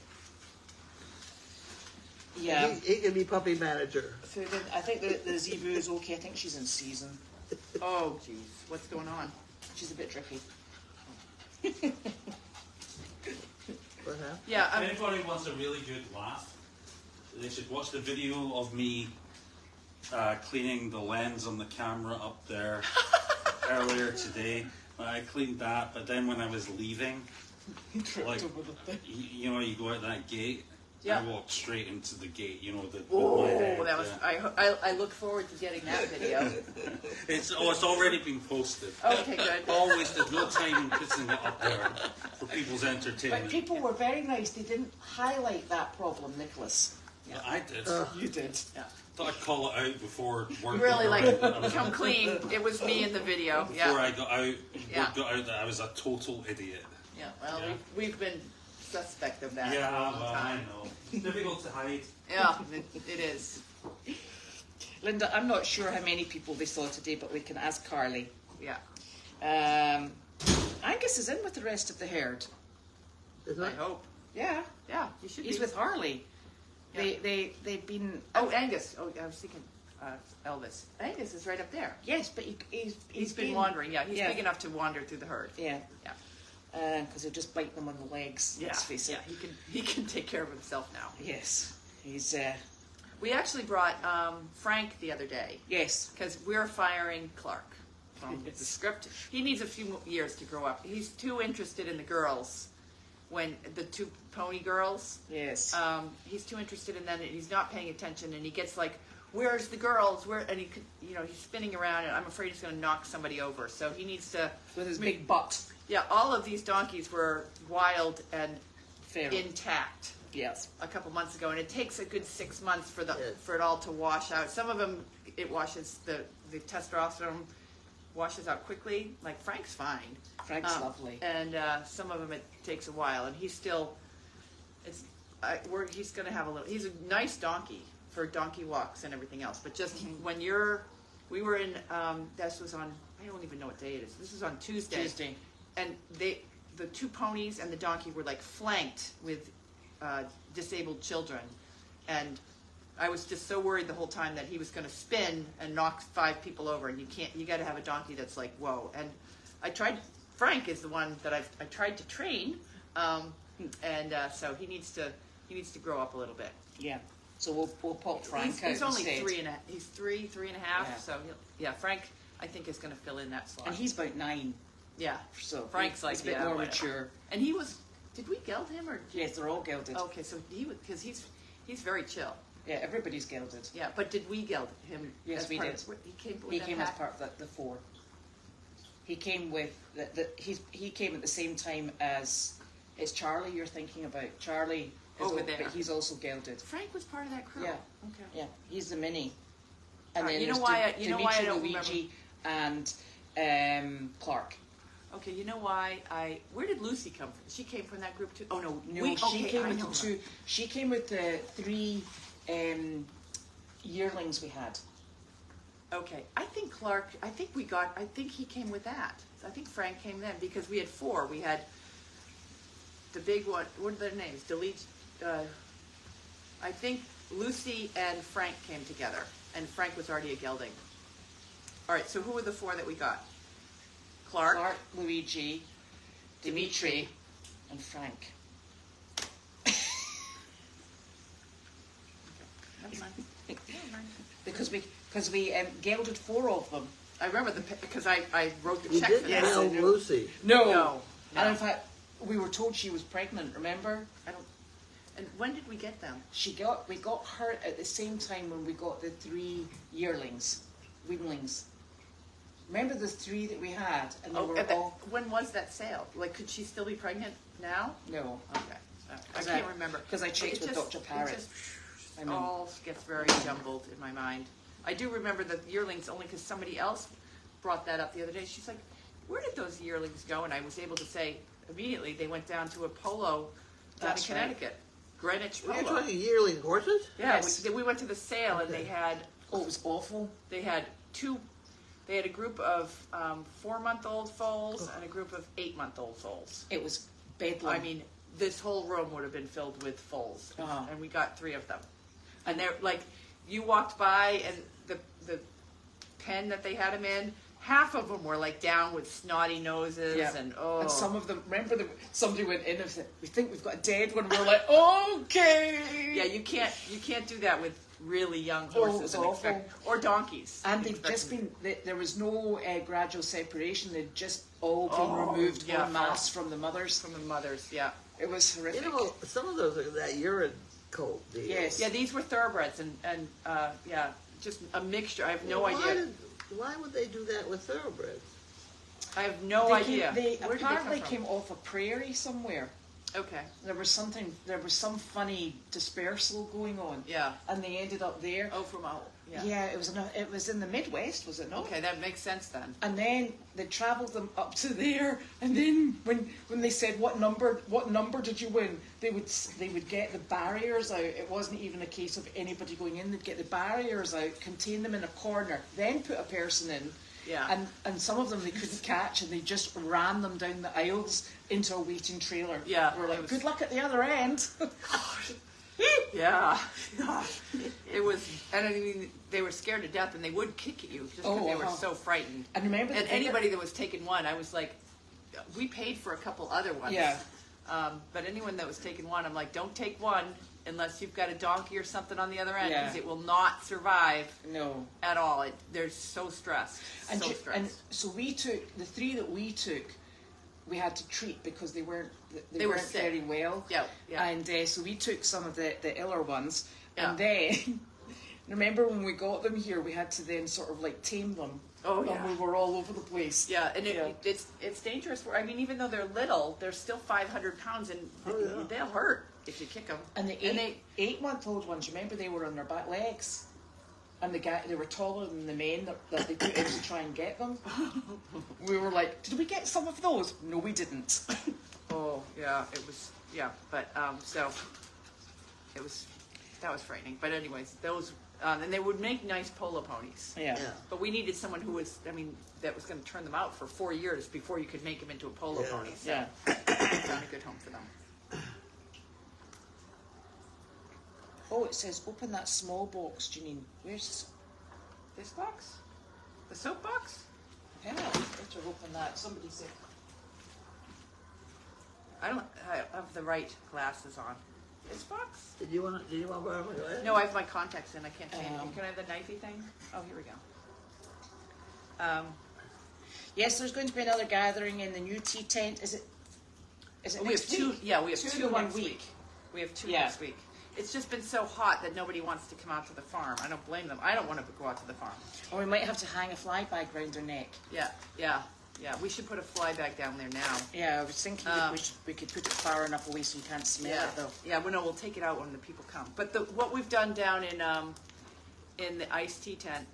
Yeah. He can be puppy manager. So I think the Zebu is okay. I think she's in season. Oh, jeez. What's going on? She's a bit drippy. What happened? Yeah. If anybody wants a really good laugh, they should watch the video of me cleaning the lens on the camera up there earlier today. I cleaned that, but then when I was leaving, like, you know, you go out that gate. Yeah. I walked straight into the gate. You know, with Oh, my head, that was. yeah. I look forward to getting that video. It's already been posted. Okay, good. Always, there's no time in putting it up there for people's But entertainment. people were very nice. They didn't highlight that problem, Nicholas. But I did. You did. Yeah. Thought I'd call it out before You word really got like out. I was- come clean. It was me in the video. Before Yeah. I got out, Yeah. word got out that I was a total idiot. Yeah. Well, Yeah. we've been suspect of that Yeah, for a long well, I time. know. Difficult to hide. Yeah, it is. Linda, I'm not sure how many people they saw today, but we can ask Carly. Yeah. Angus is in with the rest of the herd. Isn't I it? hope. Yeah, Yeah, you should he's be. with Harley. Yeah. They've been. Oh, Angus. Oh, I was thinking Elvis. Angus is right up there. Yes, but He's been wandering. Yeah, he's big enough to wander through the herd. Yeah, Yeah. because he'll just bite them on the legs. Let's face it. Yeah, he can take care of himself now. Yes, he's. We actually brought Frank the other day Yes. because we're firing Clark from the script. He needs a few years to grow up. He's too interested in the girls, when the two pony girls. Yes. He's too interested in them, and he's not paying attention, and he gets like, "Where's the girls? Where?" And he's spinning around, and I'm afraid he's going to knock somebody over. So he needs to. With his big butt. Yeah, all of these donkeys were wild and Feral. intact Yes. a couple months ago, and it takes a good 6 months for Yes. for it all to wash out. Some of them, it washes the testosterone washes out quickly. Like Frank's fine. Frank's lovely. And some of them it takes a while, and he's still. He's going to have a little. He's a nice donkey for donkey walks and everything else, but just when we were in. This was on. I don't even know what day it is. This was on Tuesday. Tuesday. And the two ponies and the donkey were like flanked with disabled children, and I was just so worried the whole time that he was going to spin and knock 5 people over. And you got to have a donkey that's like whoa. And I tried. Frank is the one that I tried to train, and so he needs to grow up a little bit. Yeah. So we'll pop Frank He's out only instead. He's three and a half. Yeah. So Frank I think is going to fill in that slot. And he's about 9, yeah. so Frank's like he's a bit yeah, more whatever. mature. And he was. Did we geld him or? Yes, they're all gelded. Okay, so he was because he's very chill. Yeah, everybody's gelded. Yeah, but did we geld him? Yes, as we part did. Of, he came. With He that came as pack? part of the 4. He came with he came at the same time as it's Charlie you're thinking about. Charlie is Over al- there. but he's also gelded. Frank was part of that crew. Yeah. Okay. Yeah, he's the mini. And Alright, then you know there's why I- you know why I Dimitri, don't Luigi, and Clark. Okay, you know why I? Where did Lucy come from? She came from that group too. Oh no, No, she came I with know the her. 2. She came with the 3 yearlings we had. Okay, I think Clark. I think he came with that. I think Frank came then because we had 4. We had the big one. What are their names? Delete. I think Lucy and Frank came together, and Frank was already a gelding. All right, so who were the 4 that we got? Clark. Luigi, Dimitri, and Frank. Never mind. Never mind. Because we gelded 4 of them. I remember because I wrote the You check didn't for that. tell I know. Lucy. No. And in fact, we were told she was pregnant. Remember? I don't. And when did we get them? We got her at the same time when we got the 3 yearlings, weanlings. remember the 3 that we had, and they Oh, were and all when was that sale? Like, could she still be pregnant now? no. Okay. I can't remember. Because I checked It with just- Dr. Parrott. It just I mean- all gets very jumbled in my mind. I do remember the yearlings only because somebody else brought that up the other day. She's like, where did those yearlings go? And I was able to say immediately they went down to a polo down That's in right. Connecticut. Greenwich You're Polo. talking yearling horses? Yeah, Yes. we went to the sale and they had Oh, it was awful. they had a group of 4-month-old foals and a group of 8-month-old foals. It was bedlam. I mean, this whole room would have been filled with foals, Uh-huh. and we got 3 of them. And they're like, you walked by, and the pen that they had them in, half of them were like down with snotty noses, Yeah. and oh, And some of them, remember, somebody went in and said, "We think we've got a dead one." We were like, "Okay." yeah, you can't do that with really young Oh, horses it's and awful. or donkeys. And You they've expect just them- been, there was no gradual separation. They'd just all been Oh, removed yeah, en masse from the mothers. from the mothers. Yeah, It was horrific. You know, some of those are that urine coat deal. Yes. yeah. These were thoroughbreds, and yeah, just a mixture. I have no Why idea. Why would they do that with thoroughbreds? I have no They idea. They Where did apparently they come came off a prairie somewhere. from? Okay. There was some funny dispersal going on. Yeah. And they ended up there. Oh, from yeah. Yeah, it was in the Midwest, was it not? Okay, that makes sense then. And then they travelled them up to there, and then when they said what number did you win, they would get the barriers out. It wasn't even a case of anybody going in. They'd get the barriers out, contain them in a corner, then put a person in. Yeah. And some of them they couldn't catch, and they just ran them down the aisles into a waiting trailer. Yeah, We're like, it was- good luck at the other end. Yeah. It was, and I mean, they were scared to death, and they would kick at you just because they were uh-huh. so frightened. And remember, And anybody that was taking one, I was like, we paid for a couple other ones. Yeah. But anyone that was taking one, I'm like, don't take one unless you've got a donkey or something on the other end, because Yeah. it will not survive No. at all. They're so stressed. And, so ju- stressed. and so we took the 3 that we took. We had to treat because they weren't They were weren't sick. very well. Yeah, yeah. And so we took some of the iller ones, Yeah. and then remember when we got them here, we had to then sort of like tame them. Oh, yeah. And we were all over the place. Yeah, and Yeah. it's dangerous. I mean, even though they're little, they're still 500 pounds, and yeah. they'll hurt if you kick them. And the 8-month-old ones, remember they were on their back legs, and they were taller than the men that they put in to try and get them. We were like, did we get some of those? No, we didn't. Oh, yeah, it was, yeah, but, so, it was, that was frightening. But anyways, those, and they would make nice polo ponies. Yeah. Yeah. But we needed someone who was, I mean, that was gonna turn them out for 4 years before you could make them into a polo Yeah. pony. So Yeah. we found a good home for them. Oh, it says open that small box, Janine. Where's? This box? The soap box? Yeah, better open that. Somebody said. I don't have the right glasses on. This box? Did you want to borrow my glasses? No, I have my contacts in. I can't see anything. Um, Can I have the knifey thing? Oh, here we go. Yes, there's going to be another gathering in the new tea tent. Is it? Is it We have next two. week? Yeah, we have Two two in 1 next week. week. We have two Yeah. next week. It's just been so hot that nobody wants to come out to the farm. I don't blame them. I don't want to go out to the farm. Or we might have to hang a fly bag round our neck. Yeah, yeah, yeah. We should put a fly bag down there now. Yeah, I was thinking that we could put it far enough away so you can't smell Yeah, it though. yeah. Well, no, we'll take it out when the people come. But what we've done down in the iced tea tent,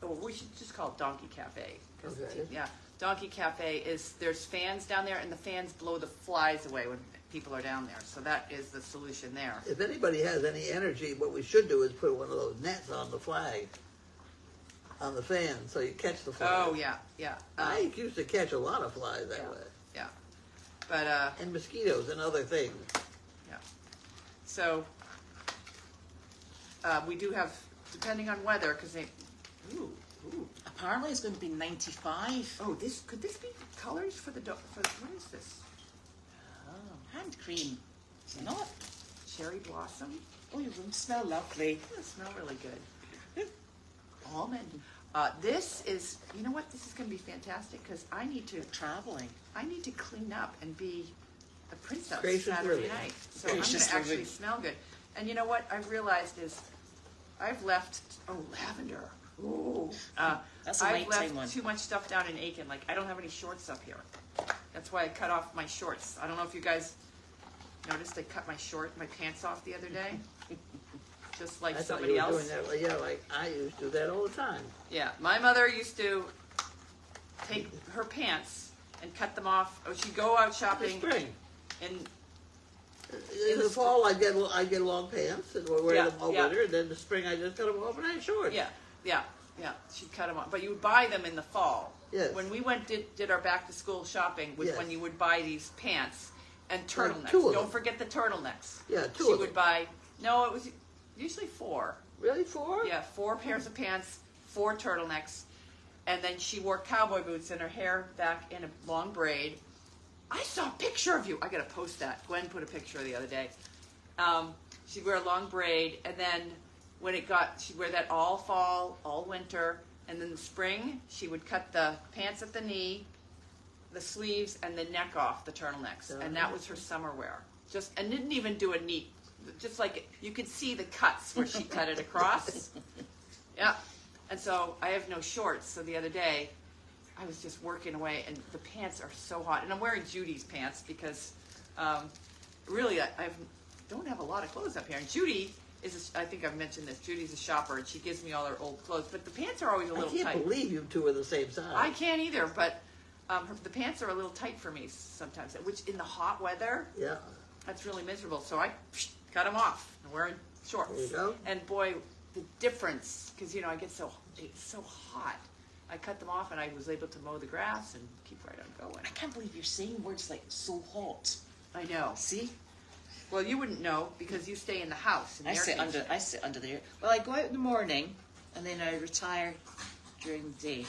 or we should just call it Donkey Cafe. 'Cause Okay. Yeah, Donkey Cafe is there's fans down there, and the fans blow the flies away when people are down there. So that is the solution there. If anybody has any energy, what we should do is put one of those nets on the flag, on the fan, so you catch the fly. Oh yeah, yeah. I used to catch a lot of flies that yeah. way, Yeah, but and mosquitoes and other things. yeah. So we do have, depending on weather, because they. Ooh. Apparently it's going to be 95. Oh, could this be colors for the for what is this? Oh, hand cream. Is it not? Cherry blossom. Oh, your room smell lovely. It smells really good. Almond. This is, you know what? This is going to be fantastic because I need to Traveling. clean up and be a princess Gracious Saturday living. night. So I'm going Gracious to actually living. smell good. And you know what I've realized is I've left, lavender. Ooh. That's a I've nighttime left one. too much stuff down in Aiken. Like, I don't have any shorts up here. That's why I cut off my shorts. I don't know if you guys noticed I cut my pants off the other day. Just like I thought somebody you were else. doing that. Yeah, like I used to do that all the time. Yeah, my mother used to take her pants and cut them off. Oh, she'd go out In the shopping spring. and In the fall, I get long pants and wear Yeah, them all yeah. winter. And then the spring, I just cut them off and I had shorts. yeah, she'd cut them off. But you would buy them in the fall. Yes. When we did our back to school shopping was Yes. when you would buy these pants and turtlenecks. two of Don't them. forget the turtlenecks. Yeah, two She of would them. buy. No, it was usually 4. Really, 4? Yeah, 4 pairs of pants, 4 turtlenecks, and then she wore cowboy boots and her hair back in a long braid. I saw a picture of you. I gotta post that. Gwen put a picture the other day. She'd wear a long braid, and then when she'd wear that all fall, all winter, and then the spring, she would cut the pants at the knee, the sleeves, and the neck off the turtlenecks, and that was her summer wear. And didn't even do a neat. Just like you could see the cuts where she cut it across. Yeah. And so I have no shorts. So the other day, I was just working away, and the pants are so hot. And I'm wearing Judy's pants because really I don't have a lot of clothes up here. And Judy I think I've mentioned this, Judy's a shopper, and she gives me all her old clothes. But the pants are always a little tight. I can't believe you two are the same size. I can't either, but the pants are a little tight for me sometimes, which in the hot weather, Yeah. that's really miserable. So I cut them off. I'm wearing shorts. There you go. And boy, the difference, because I get it's so hot. I cut them off and I was able to mow the grass and keep right on going. I can't believe you're saying words like so hot. I know. See? Well, you wouldn't know because you stay in the house. In the I air sit conditioning. under there. Well, I go out in the morning and then I retire during the day.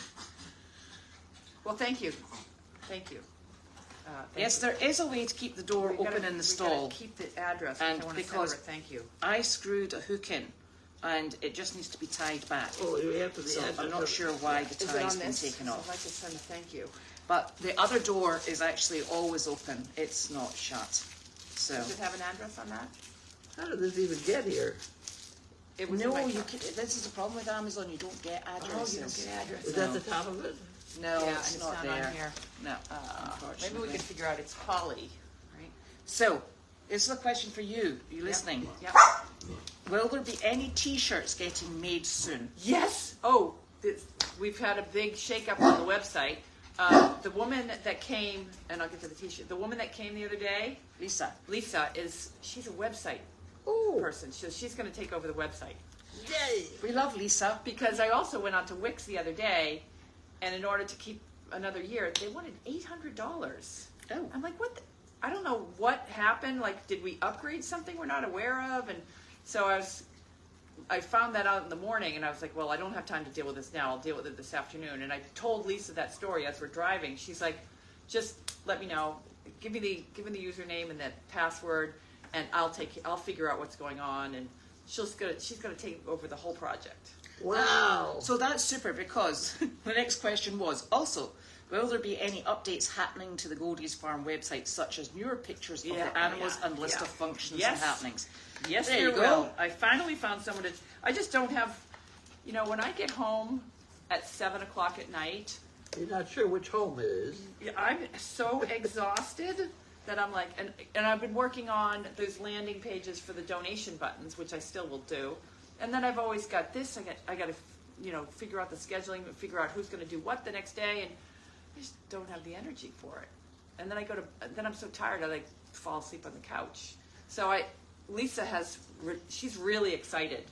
Well, thank you. Thank you. Thank Yes, you. there is a way to keep the door We gotta- open in the we stall. gotta keep the address. And I want to because- send her a thank you. I screwed a hook in and it just needs to be tied back. Oh, you have to be. So I'm not sure why the Is it tie's on been this? taken So off. I'd like to send a thank you. But the other door is actually always open. It's not shut. So Does it have an address on that? How did this even get here? It was in no, my you truck. can, this is the problem with Amazon. You don't get Oh, addresses. you don't get addresses. Is that the top of it? No, Yeah, it's and not there. on here. No, Maybe unfortunately. we can figure out it's Polly, right? So, this is a question for you. Are you listening? Yep. Will there be any T-shirts getting made soon? Yes. Oh, we've had a big shakeup on the website. The woman that came, and I'll get to the T-shirt. The woman that came the other day, Lisa. Lisa, she's a website Oh, person. So she's going to take over the website. yay! We love Lisa. Because I also went on to Wix the other day, and in order to keep another year, they wanted $800. Oh. I'm like, what? I don't know what happened. Like, did we upgrade something we're not aware of? And so I found that out in the morning, and I was like, well, I don't have time to deal with this now. I'll deal with it this afternoon. And I told Lisa that story as we're driving. She's like, just let me know. Give me the username and that password, and I'll figure out what's going on. And she's gonna take over the whole project. Wow. So that's super because the next question was also, will there be any updates happening to the Goldy's Farm website, such as newer pictures of Yeah, the animals yeah, and list yeah. of functions Yes. and happenings? Yes, There there you go. will. I finally found someone to. I just don't have. When I get home at 7 o'clock at night, You're not sure which home it is. I'm so exhausted that I'm like, and I've been working on those landing pages for the donation buttons, which I still will do. And then I've always got this. I got to, figure out the scheduling, figure out who's going to do what the next day, and I just don't have the energy for it. And then then I'm so tired I fall asleep on the couch. So Lisa she's really excited.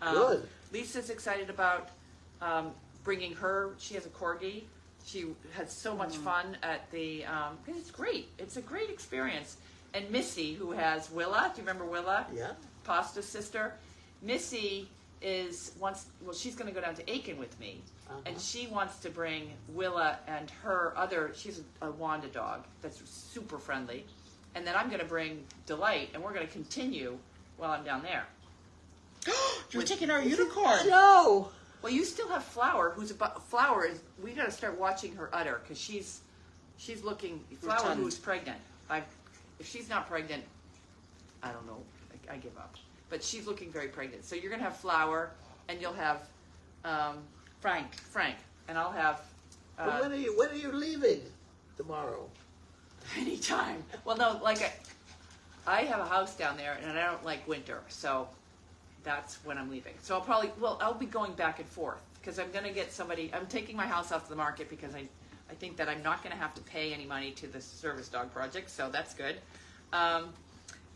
Good. Lisa's excited about bringing she has a corgi. She had so much fun at the, it's great. It's a great experience. And Missy, who has Willa, do you remember Willa? Yeah. Pasta's sister. Missy she's going to go down to Aiken with me. And she wants to bring Willa and she's a Wanda dog that's super friendly. And then I'm going to bring Delight, and we're going to continue while I'm down there. You're taking our unicorn. No. Well, you still have Flower, Flower is, we got to start watching her udder, because she's looking, Flower Rotund. who's pregnant. If she's not pregnant, I don't know, I give up. But she's looking very pregnant. So you're going to have Flower, and you'll have Frank, and I'll have But when are you leaving tomorrow? anytime. Well, no, like I have a house down there, and I don't like winter, so that's when I'm leaving. So I'll be going back and forth because I'm gonna get somebody. I'm taking my house off the market because I think that I'm not gonna have to pay any money to the service dog project, so that's good.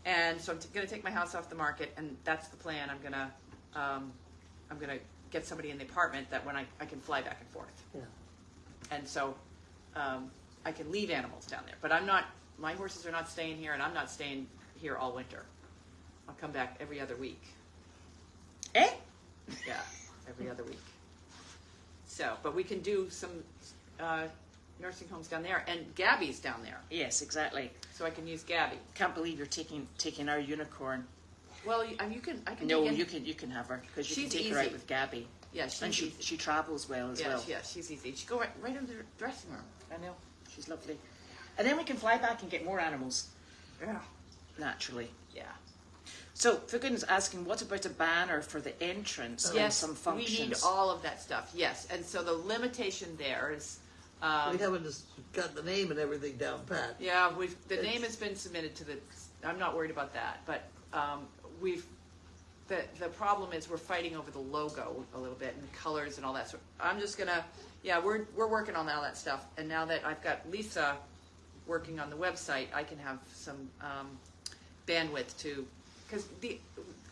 And so I'm gonna take my house off the market, and that's the plan. I'm gonna get somebody in the apartment that when I can fly back and forth. Yeah. And so I can leave animals down there. But I'm not, my horses are not staying here, and I'm not staying here all winter. I'll come back every other week. Eh? Yeah, every other week. So, but we can do some nursing homes down there, and Gabby's down there, Yes, exactly. so I can use Gabby. Can't believe you're taking our unicorn. Well, I can. No, take in- you can have her because you She's can take her out easy. with Gabby. Yeah, she's And easy. she travels well as well. Yeah, she's easy. She go right into the dressing room. I know. She's lovely. And then we can fly back and get more animals, Yeah. naturally. Yeah. So, for goodness asking, what about a banner for the entrance and Yes, some functions? we need all of that stuff. Yes, and so the limitation there is. We haven't just got the name and everything down pat. Yeah, the name has been submitted to the. I'm not worried about that, but the problem is we're fighting over the logo a little bit and colors and all that. So I'm just gonna. Yeah, we're working on all that stuff, and now that I've got Lisa working on the website, I can have some bandwidth to. Because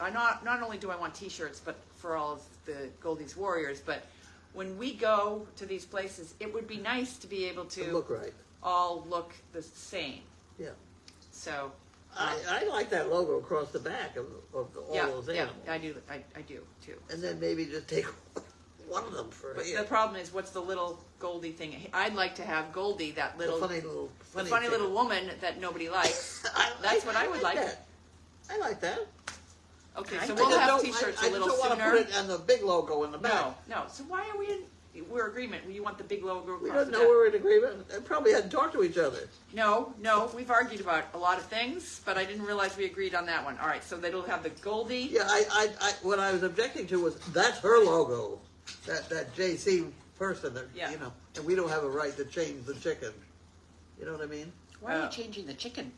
not only do I want T-shirts, but for all of the Goldie's Warriors, but when we go to these places, it would be nice to be able to Look right. all look the same. Yeah. So I like that logo across the back of all those animals. I do too. And then maybe just take one of them for But here. the problem is, what's the little Goldie thing? I'd like to have Goldie, that little The funny funny thing. little woman that nobody likes. That's what I would like. That. I like that. Okay, I so just we'll have don't- T-shirts I a little just don't sooner. want to put it on the big logo in the back. No. So why are we in? We're agreement. You want the big logo We across don't the know back. we're in agreement. I probably hadn't talked to each other. No, we've argued about a lot of things, but I didn't realize we agreed on that one. All right, so that'll have the Goldie. Yeah, what I was objecting to was that's her logo. That JC person, that, Yeah. you know, and we don't have a right to change the chicken. You know what I mean? Why are you changing the chicken?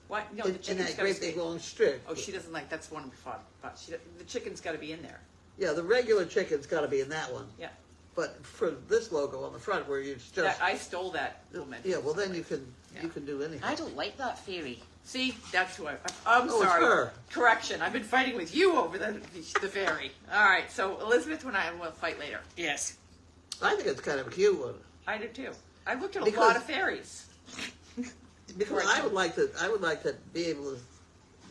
What? No, in the in chicken's that got to great stay. big long strip. Oh, she doesn't like. That's one we fought about. The chicken's got to be in there. Yeah, the regular chicken's got to be in that one. Yeah. But for this logo on the front, where you just I stole that woman. yeah, well then you can do anything. I don't like that fairy. See, that's who I'm Oh, it's sorry. her. Correction. I've been fighting with you over the fairy. All right. So Elizabeth and I will fight later. Yes. I think it's kind of a cute one I do too. I've looked at a Because- lot of fairies. because I would like to be able to,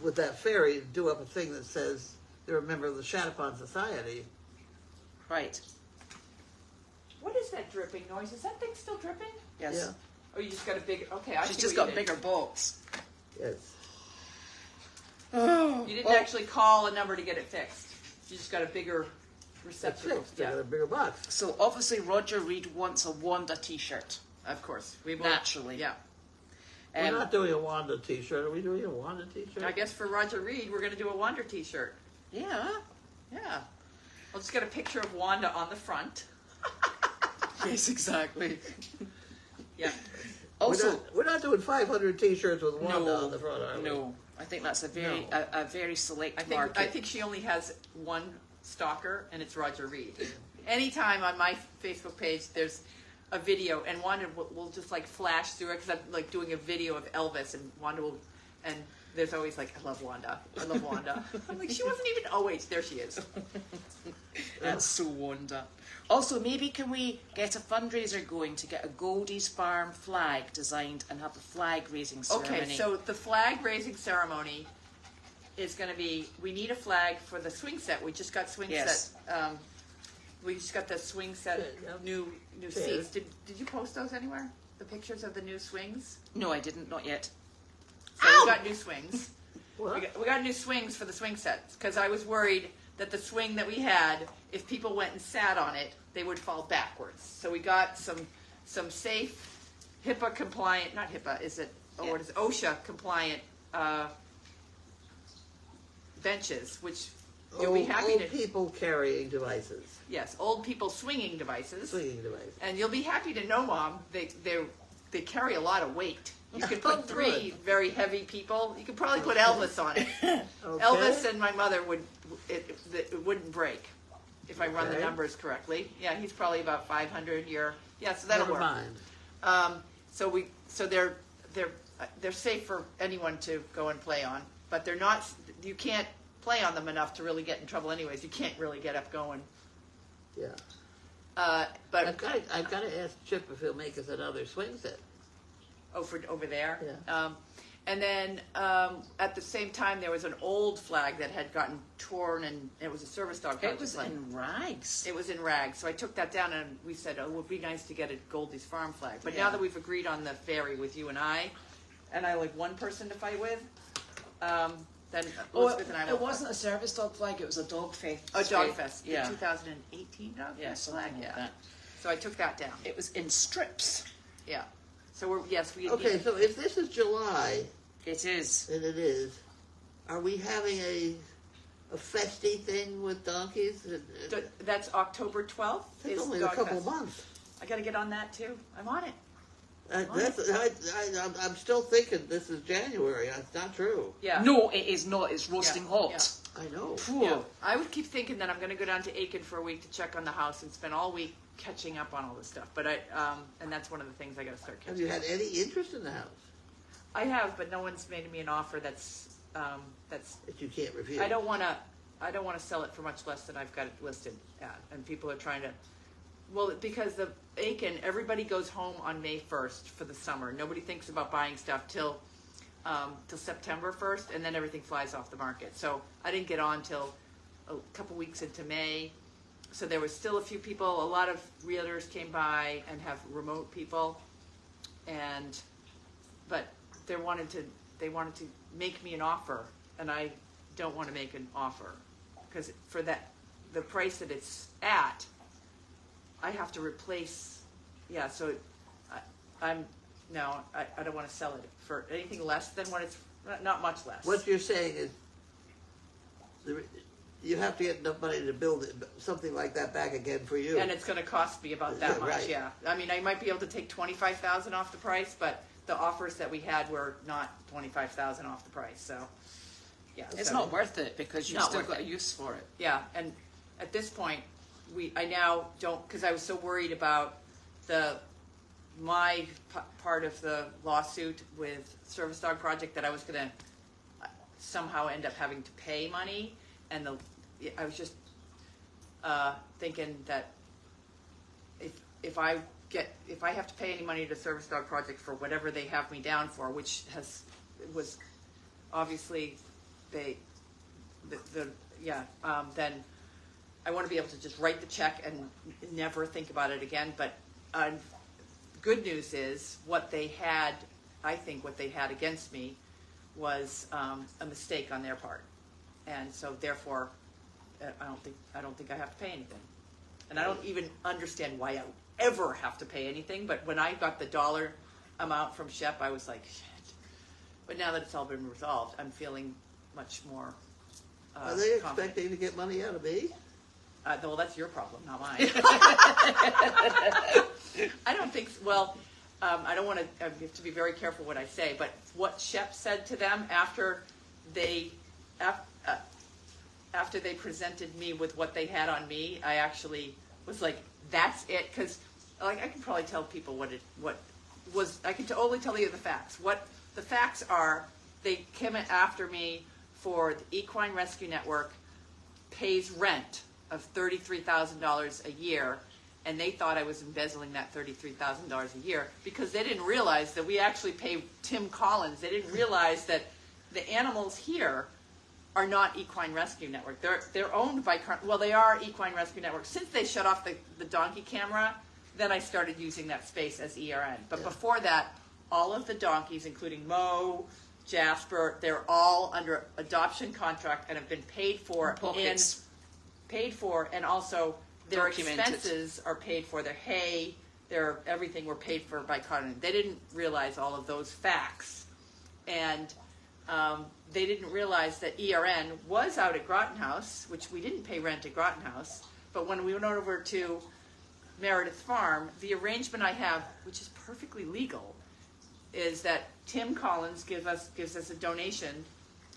with that fairy, do up a thing that says they're a member of the Shatapon Society. Right. What is that dripping noise? Is that thing still dripping? Yes. Yeah. Oh, you just got a big. Okay, I She's see just what got you did. bigger bolts. Yes. Oh. You didn't actually call a number to get it fixed. You just got a bigger That's receptacle. fixed. They Yeah, got a bigger box. So obviously Roger Reed wants a Wanda T-shirt. of course. We will. Naturally. Yeah. We're not doing a Wanda T-shirt. Are we doing a Wanda T-shirt? I guess for Roger Reed, we're going to do a Wanda T-shirt. Yeah. Yeah. We'll just get a picture of Wanda on the front. Yes, exactly. Yeah. Also, we're not doing 500 T-shirts with Wanda no, on the front, are we? no. I think that's a very No. a very select I market. think she only has one stalker, and it's Roger Reed. Anytime on my Facebook page, there's a video, and Wanda will just like flash through it because I'm like doing a video of Elvis, and Wanda will, and there's always like, I love Wanda. I love Wanda. I'm like, she wasn't even. Oh wait, there she is. That's so Wanda. Also, maybe can we get a fundraiser going to get a Goldie's Farm flag designed and have a flag raising ceremony? Okay, so the flag raising ceremony is going to be. We need a flag for the swing set. We just got swing Yes. set. We just got the swing set Yeah. new Fair. seats. Did you post those anywhere? The pictures of the new swings. No, I didn't. Not yet. So we got new swings. What? We got new swings for the swing sets because I was worried that the swing that we had, if people went and sat on it, they would fall backwards. So we got some safe, HIPAA compliant, not HIPAA, is it? Oh, Yeah. what is it? OSHA compliant benches, which You'll be happy old to. people carrying devices, Yes, old people swinging devices. swinging devices. And you'll be happy to know, Mom, they carry a lot lot of weight. You can Oh, put 3 good. very heavy people. You could probably put Elvis on it. Okay. Elvis and my mother it wouldn't break if I run the Okay. numbers correctly. Yeah, he's probably about 500 year. Yeah, so that'll Never work. mind. So they're safe for anyone to go and play on, but they're not. You can't play on them enough to really get in trouble. Anyways, you can't really get up going. Yeah. But I've got to ask Chip if he'll make us another swing set. for over there. Yeah. And then at the same time, there was an old flag that had gotten torn, and it was a service dog. It was flag. in rags. It was in rags, so I took that down, and we said, "Oh, it would be nice to get a Goldy's Farm flag." But Yeah. now that we've agreed on the ferry with you and I like one person to fight with, then Elizabeth and I will. It wasn't a service dog flag, it was a dog fest. a dog fest, Yeah. the 2018 dog Yeah, fest something flag. like Yeah. that. So I took that down. It was in strips. Yeah. So we Okay, so if this is July, It is. and it is, are we having a festy thing with donkeys? That's October 12th. It's is only a Dog couple Fest. months. I got to get on that too. I'm on it. I'm still thinking this is January. That's not true. Yeah. No, it is not. It's roasting Yeah, hot. I know. Phew. Yeah. I would keep thinking that I'm going to go down to Aiken for a week to check on the house and spend all week catching up on all this stuff. But and that's one of the things I got to start Have catching. you had any interest in the house I have, but no one's made me an offer that's. that you can't refuse? I don't want to sell it for much less than I've got it listed at, and people are trying to. Well, because the Aiken, everybody goes home on May 1st for the summer. Nobody thinks about buying stuff till September 1st, and then everything flies off the market. So I didn't get on till a couple weeks into May. So there was still a few people. A lot of realtors came by and have remote people, but they wanted to make me an offer, and I don't want to make an offer because for the price that it's at, I have to replace. Yeah, so I don't want to sell it for anything less than what it's not much less. What you're saying is, you have to get enough money to build something like that back again for you. And it's going to cost me about that Yeah, much. right. Yeah, I mean, I might be able to take $25,000 off the price, but the offers that we had were not $25,000 off the price. So, yeah, It's so- not worth it because you've Not still worth got it. a use for it. Yeah, and at this point, I now don't, because I was so worried about my part of the lawsuit with Service Dog Project that I was going to somehow end up having to pay money, and I was just thinking that if I have to pay any money to Service Dog Project for whatever they have me down for, which was obviously then I want to be able to just write the check and never think about it again. But good news is I think what they had against me was a mistake on their part, and so therefore I don't think I have to pay anything, and I don't even understand why I ever have to pay anything. But when I got the dollar amount from Shep, I was like, shit. But now that it's all been resolved, I'm feeling much more. Are they confident. expecting to get money out of me? Well, that's your problem, not mine. I don't think. Well, I don't want to. I have to be very careful what I say. But what Shep said to them after they presented me with what they had on me, I actually was like, "That's it," because I can probably tell people what was. I can only tell you the facts. What the facts are? They came after me for the Equine Rescue Network pays rent of $33,000 a year, and they thought I was embezzling that $33,000 a year because they didn't realize that we actually pay Tim Collins. They didn't realize that the animals here are not Equine Rescue Network. They're owned by they are Equine Rescue Network. Since they shut off the donkey camera, then I started using that space as ERN. But before that, all of the donkeys, including Mo, Jasper, they're all under adoption contract and have been paid for Pockets. and also their Documented. expenses are paid for. Their hay, their everything were paid for by Carlene. They didn't realize all of those facts, and they didn't realize that ERN was out at Groton House, which we didn't pay rent at Groton House. But when we went over to Meredith Farm, the arrangement I have, which is perfectly legal, is that Tim Collins gives us a donation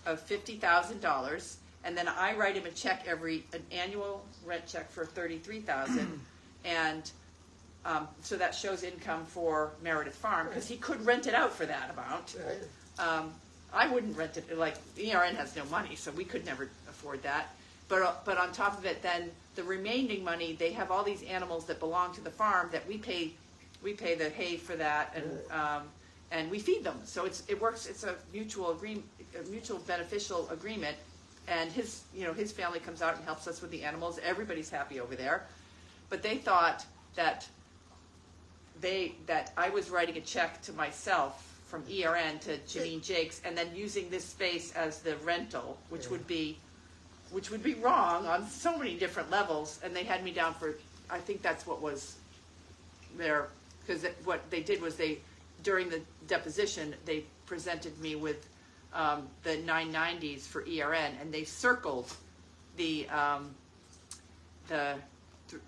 of $50,000, and then I write him a check an annual rent check for $33,000, and so that shows income for Meredith Farm because he could rent it out for that amount. Right. I wouldn't rent it, like ERN has no money, so we could never afford that. But on top of it, then the remaining money, they have all these animals that belong to the farm that we pay the hay for that, and we feed them. So it works. It's a mutual beneficial agreement. And his family comes out and helps us with the animals. Everybody's happy over there. But they thought that I was writing a check to myself from ERN to Janine Jacques, and then using this space as the rental, which would be wrong on so many different levels. And they had me down for, I think that's what was there, because what they did was during the deposition, they presented me with the 990s for ERN, and they circled the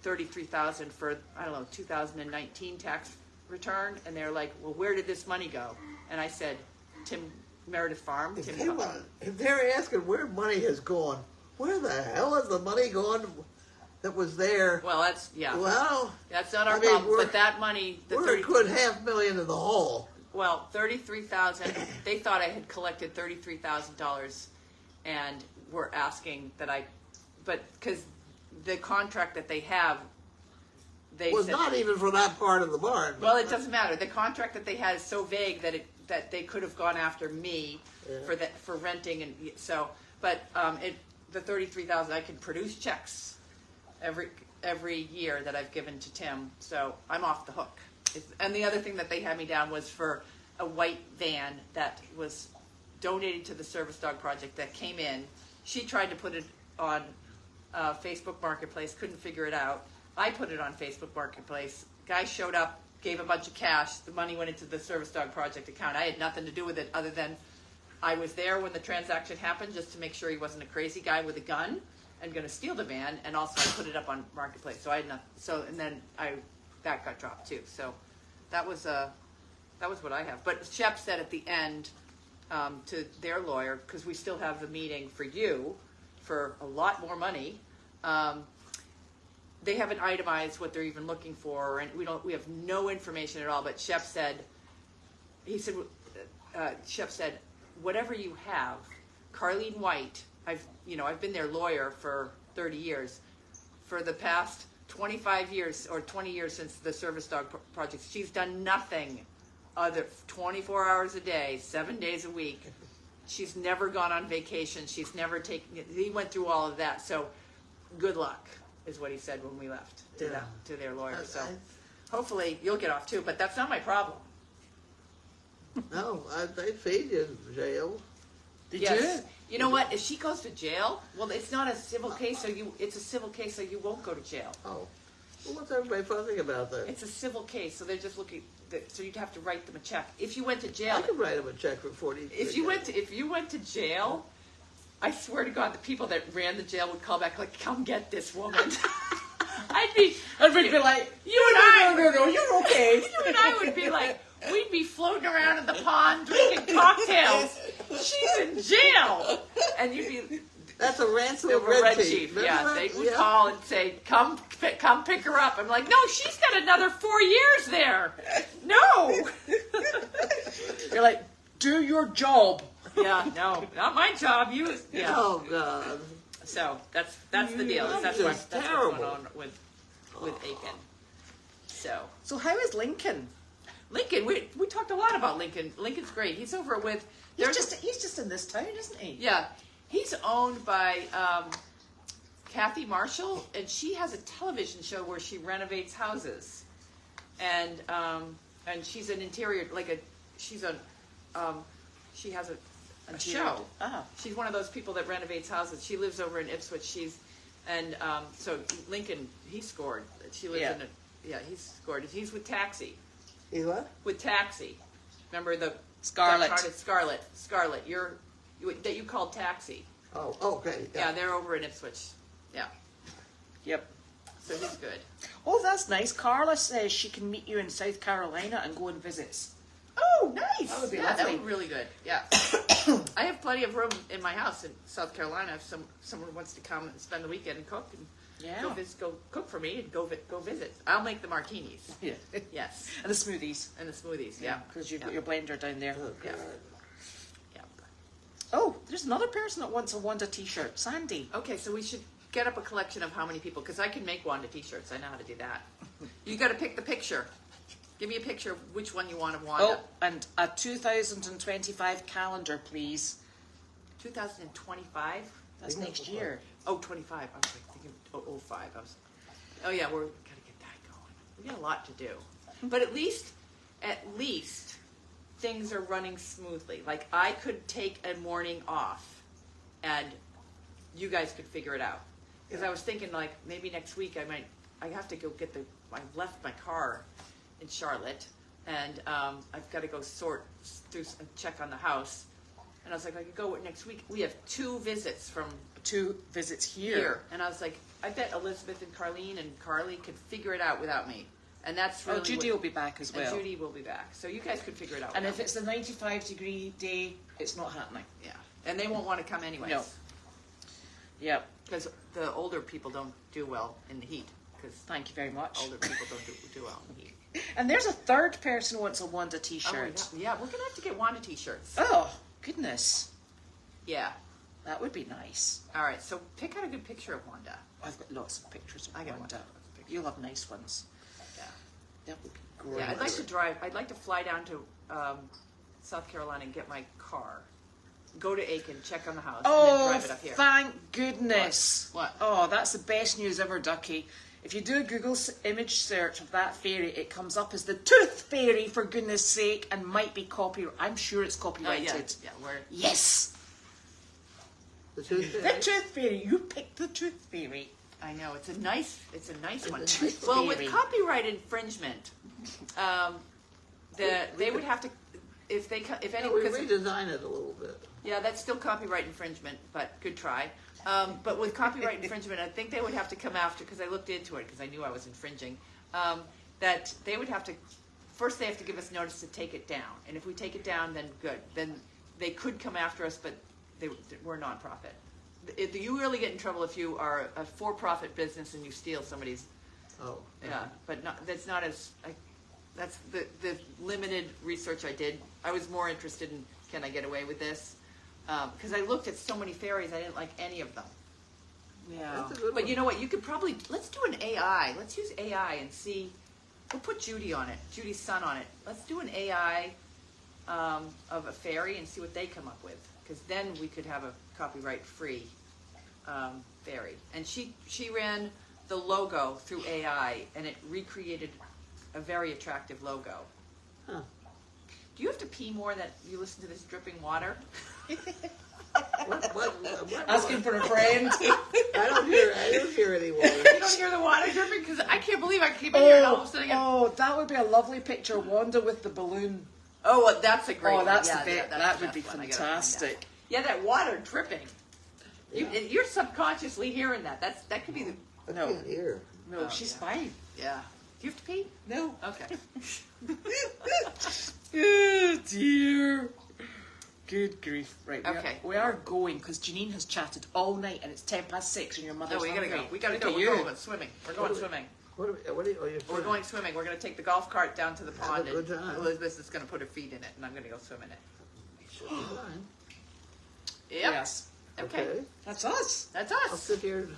33,000 for, I don't know, 2019 tax return, and they're like, well, where did this money go? And I said, Meredith Farm. If they're asking where money has gone, where the hell has the money gone that was there? Well, that's, yeah. Well, that's not our problem, but that money, we're a good $500,000 in the hole. Well, $33,000. They thought I had collected $33,000, and were asking that but because the contract that they have, they was said, not even for that part of the barn. Well, it doesn't matter. The contract that they had is so vague that they could have gone after me for renting, and so. But the $33,000, I can produce checks every year that I've given to Tim, so I'm off the hook. And the other thing that they had me down was for a white van that was donated to the Service Dog Project that came in. She tried to put it on Facebook Marketplace, couldn't figure it out. I put it on Facebook Marketplace. Guy showed up, gave a bunch of cash. The money went into the Service Dog Project account. I had nothing to do with it other than I was there when the transaction happened just to make sure he wasn't a crazy guy with a gun and going to steal the van, and also I put it up on Marketplace. So I had nothing. So, and then that got dropped too. So that was what I have. But Shep said at the end to their lawyer, because we still have the meeting for you for a lot more money. They haven't itemized what they're even looking for, and we have no information at all. But Shep said, whatever you have, Carlene White, I've been their lawyer for 30 years. For the past 25 years or 20 years since the Service Dog Project, she's done nothing other 24 hours a day, 7 days a week. She's never gone on vacation. She's never taken. He went through all of that. So, good luck is what he said when we left to their lawyer. So, hopefully you'll get off too. But that's not my problem. No, they feed you in jail. Did Yes. You know what? If she goes to jail, well, it's not a civil case, it's a civil case, so you won't go to jail. Oh. Well, what's everybody fussing about that? It's a civil case, so they're just looking. So you'd have to write them a check. If you went to jail, I could write them a check for 40. if you went to jail, I swear to God, the people that ran the jail would call back like, "Come get this woman." I'd be like, No, you're okay. You and I would be like, we'd be floating around in the pond drinking cocktails. She's in jail, and you'd be. That's a ransom The of Red Chief, yeah, they would call and say, "Come pick her up." I'm like, "No, she's got another 4 years there." No. You're like, do your job. Yeah, no, not my job. Yeah. Oh God. So that's the deal. That's what's going on with Aiken. So how is Lincoln? Lincoln, we talked a lot about Lincoln. Lincoln's great. He's over with. He's just in this town, isn't he? Yeah, he's owned by Kathy Marshall, and she has a television show where she renovates houses, and she's an interior she has a show. Ah. She's one of those people that renovates houses. She lives over in Ipswich. So Lincoln, he scored. She lives in he's scored. He's with Taxi. He what? With Taxi. Remember the Scarlett. Scarlett. You're that you called taxi. Oh, okay. Yeah, they're over in Ipswich. Yeah, Yep. so he's good. Oh, that's nice. Carla says she can meet you in South Carolina and go on visits. Oh, nice. That would be That lovely. would be really good. Yeah. I have plenty of room in my house in South Carolina if someone wants to come and spend the weekend and cook and Yeah. go cook for me and go visit. I'll make the martinis. Yeah. Yes. And the smoothies. And the smoothies. Yeah. Because you've Yeah. got your blender down there. Oh, Yeah. God. Yeah. Oh, there's another person that wants a Wanda t-shirt. Sandy. Okay, so we should get up a collection of how many people, because I can make Wanda t-shirts. I know how to do that. You got to pick the picture. Give me a picture of which one you want of Wanda. Oh, and a 2025 calendar, please. 2025? That's next year. Oh, 25. I was like thinking 05. Oh yeah, we're gotta get that going. We got a lot to do. But at least things are running smoothly. Like I could take a morning off and you guys could figure it out. Because I was thinking like maybe next week I have to go get I left my car in Charlotte and I've got to go sort through and check on the house. And I was like, I could go next week. We have 2 visits from 2 visits here. And I was like, I bet Elizabeth and Carlene and Carly could figure it out without me. And that's really Judy will be back as well. And Judy will be back. So you guys could figure it out. And without if it's the 95-degree day, it's not happening. me. Yeah. And they won't want to come anyways. No. Yep. Because the older people don't do well in the heat. Because Thank you very much. older people don't do well in the heat. And there's a third person who wants a Wanda Oh, t-shirt. yeah, we're going to have to get Wanda t-shirts. Oh, goodness. Yeah. That would be nice. All right. So pick out a good picture of Wanda. I've got lots of pictures of I got Wanda. lots of pictures. You'll have nice ones. Yeah. That would be great. Yeah, I'd like to fly down to South Carolina and get my car. Go to Aiken, check on the house, and then Oh, drive it up here. thank goodness. What? Oh, that's the best news ever, Ducky. If you do a Google image search of that fairy, it comes up as the Tooth Fairy, for goodness sake, and might be copyrighted. I'm sure it's copyrighted. Yeah, we're... Yes! The Tooth The Fairy? Tooth Fairy. You picked the Tooth Fairy. I know, it's a nice one. Tooth Well, Fairy. with copyright infringement, they would have to, if any, No, we because redesign it a little bit. yeah, that's still copyright infringement, but good try. But with copyright infringement, I think they would have to come after, because I looked into it, because I knew I was infringing, that they would have to, first they have to give us notice to take it down. And if we take it down, then good. Then they could come after us, but we're a nonprofit. You really get in trouble if you are a for-profit business and you steal somebody's, Oh. yeah, but that's not as, that's the limited research I did. I was more interested in, can I get away with this? Because I looked at so many fairies, I didn't like any of them. Yeah. That's a good But one. you know what? You could probably, let's do an AI. Let's use AI and see. We'll put Judy on it, Judy's son on it. Let's do an AI of a fairy and see what they come up with. Because then we could have a copyright-free fairy. And she ran the logo through AI, and it recreated a very attractive logo. Huh. Do you have to pee more that you listen to this dripping water? What? Asking for a friend. I don't hear any water. You don't hear the water dripping? Because I can't believe I keep it here and all of a sudden I get... that would be a lovely picture. Wanda with the balloon. Oh, well, that's a great Oh, one. that's Yeah, the bit. that's That the would be best one. I gotta find that. fantastic. Yeah, that water dripping. Yeah. You're subconsciously hearing that. That could be the... I No. can't hear. No, Oh, she's yeah. fine. Yeah. Do you have to pee? No. Okay. Oh dear. Good grief. Right. Okay. We are going because Janine has chatted all night and it's 6:10 and your mother's No, we gotta hungry. go. We gotta Look go. at We're you. going swimming. We're going swimming. What are you, oh, you're We're going swimming. We're gonna take the golf cart down to the Have a pond, good and time. Elizabeth is gonna put her feet in it, and I'm gonna go swim in it. Should be fine. Yep. Yes. Okay. That's us. That's I'll us. sit here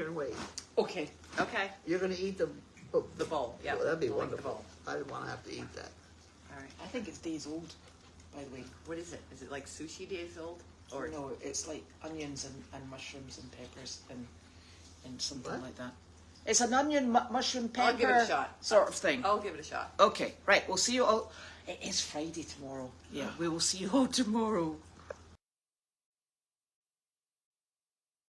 and wait. Okay. Okay. You're going to eat the bowl. Yeah. Well, that'd be We'll eat the wonderful. bowl. I didn't want to have to eat that. All right. I think it's days old, by the way. What is it? Is it like sushi days old? Or no, it's like onions and mushrooms and peppers and something What? like that. It's an onion, mushroom, pepper I'll give it a shot. sort of thing. I'll give it a shot. Okay, right. We'll see you all. It is Friday tomorrow. Yeah, we will see you all tomorrow.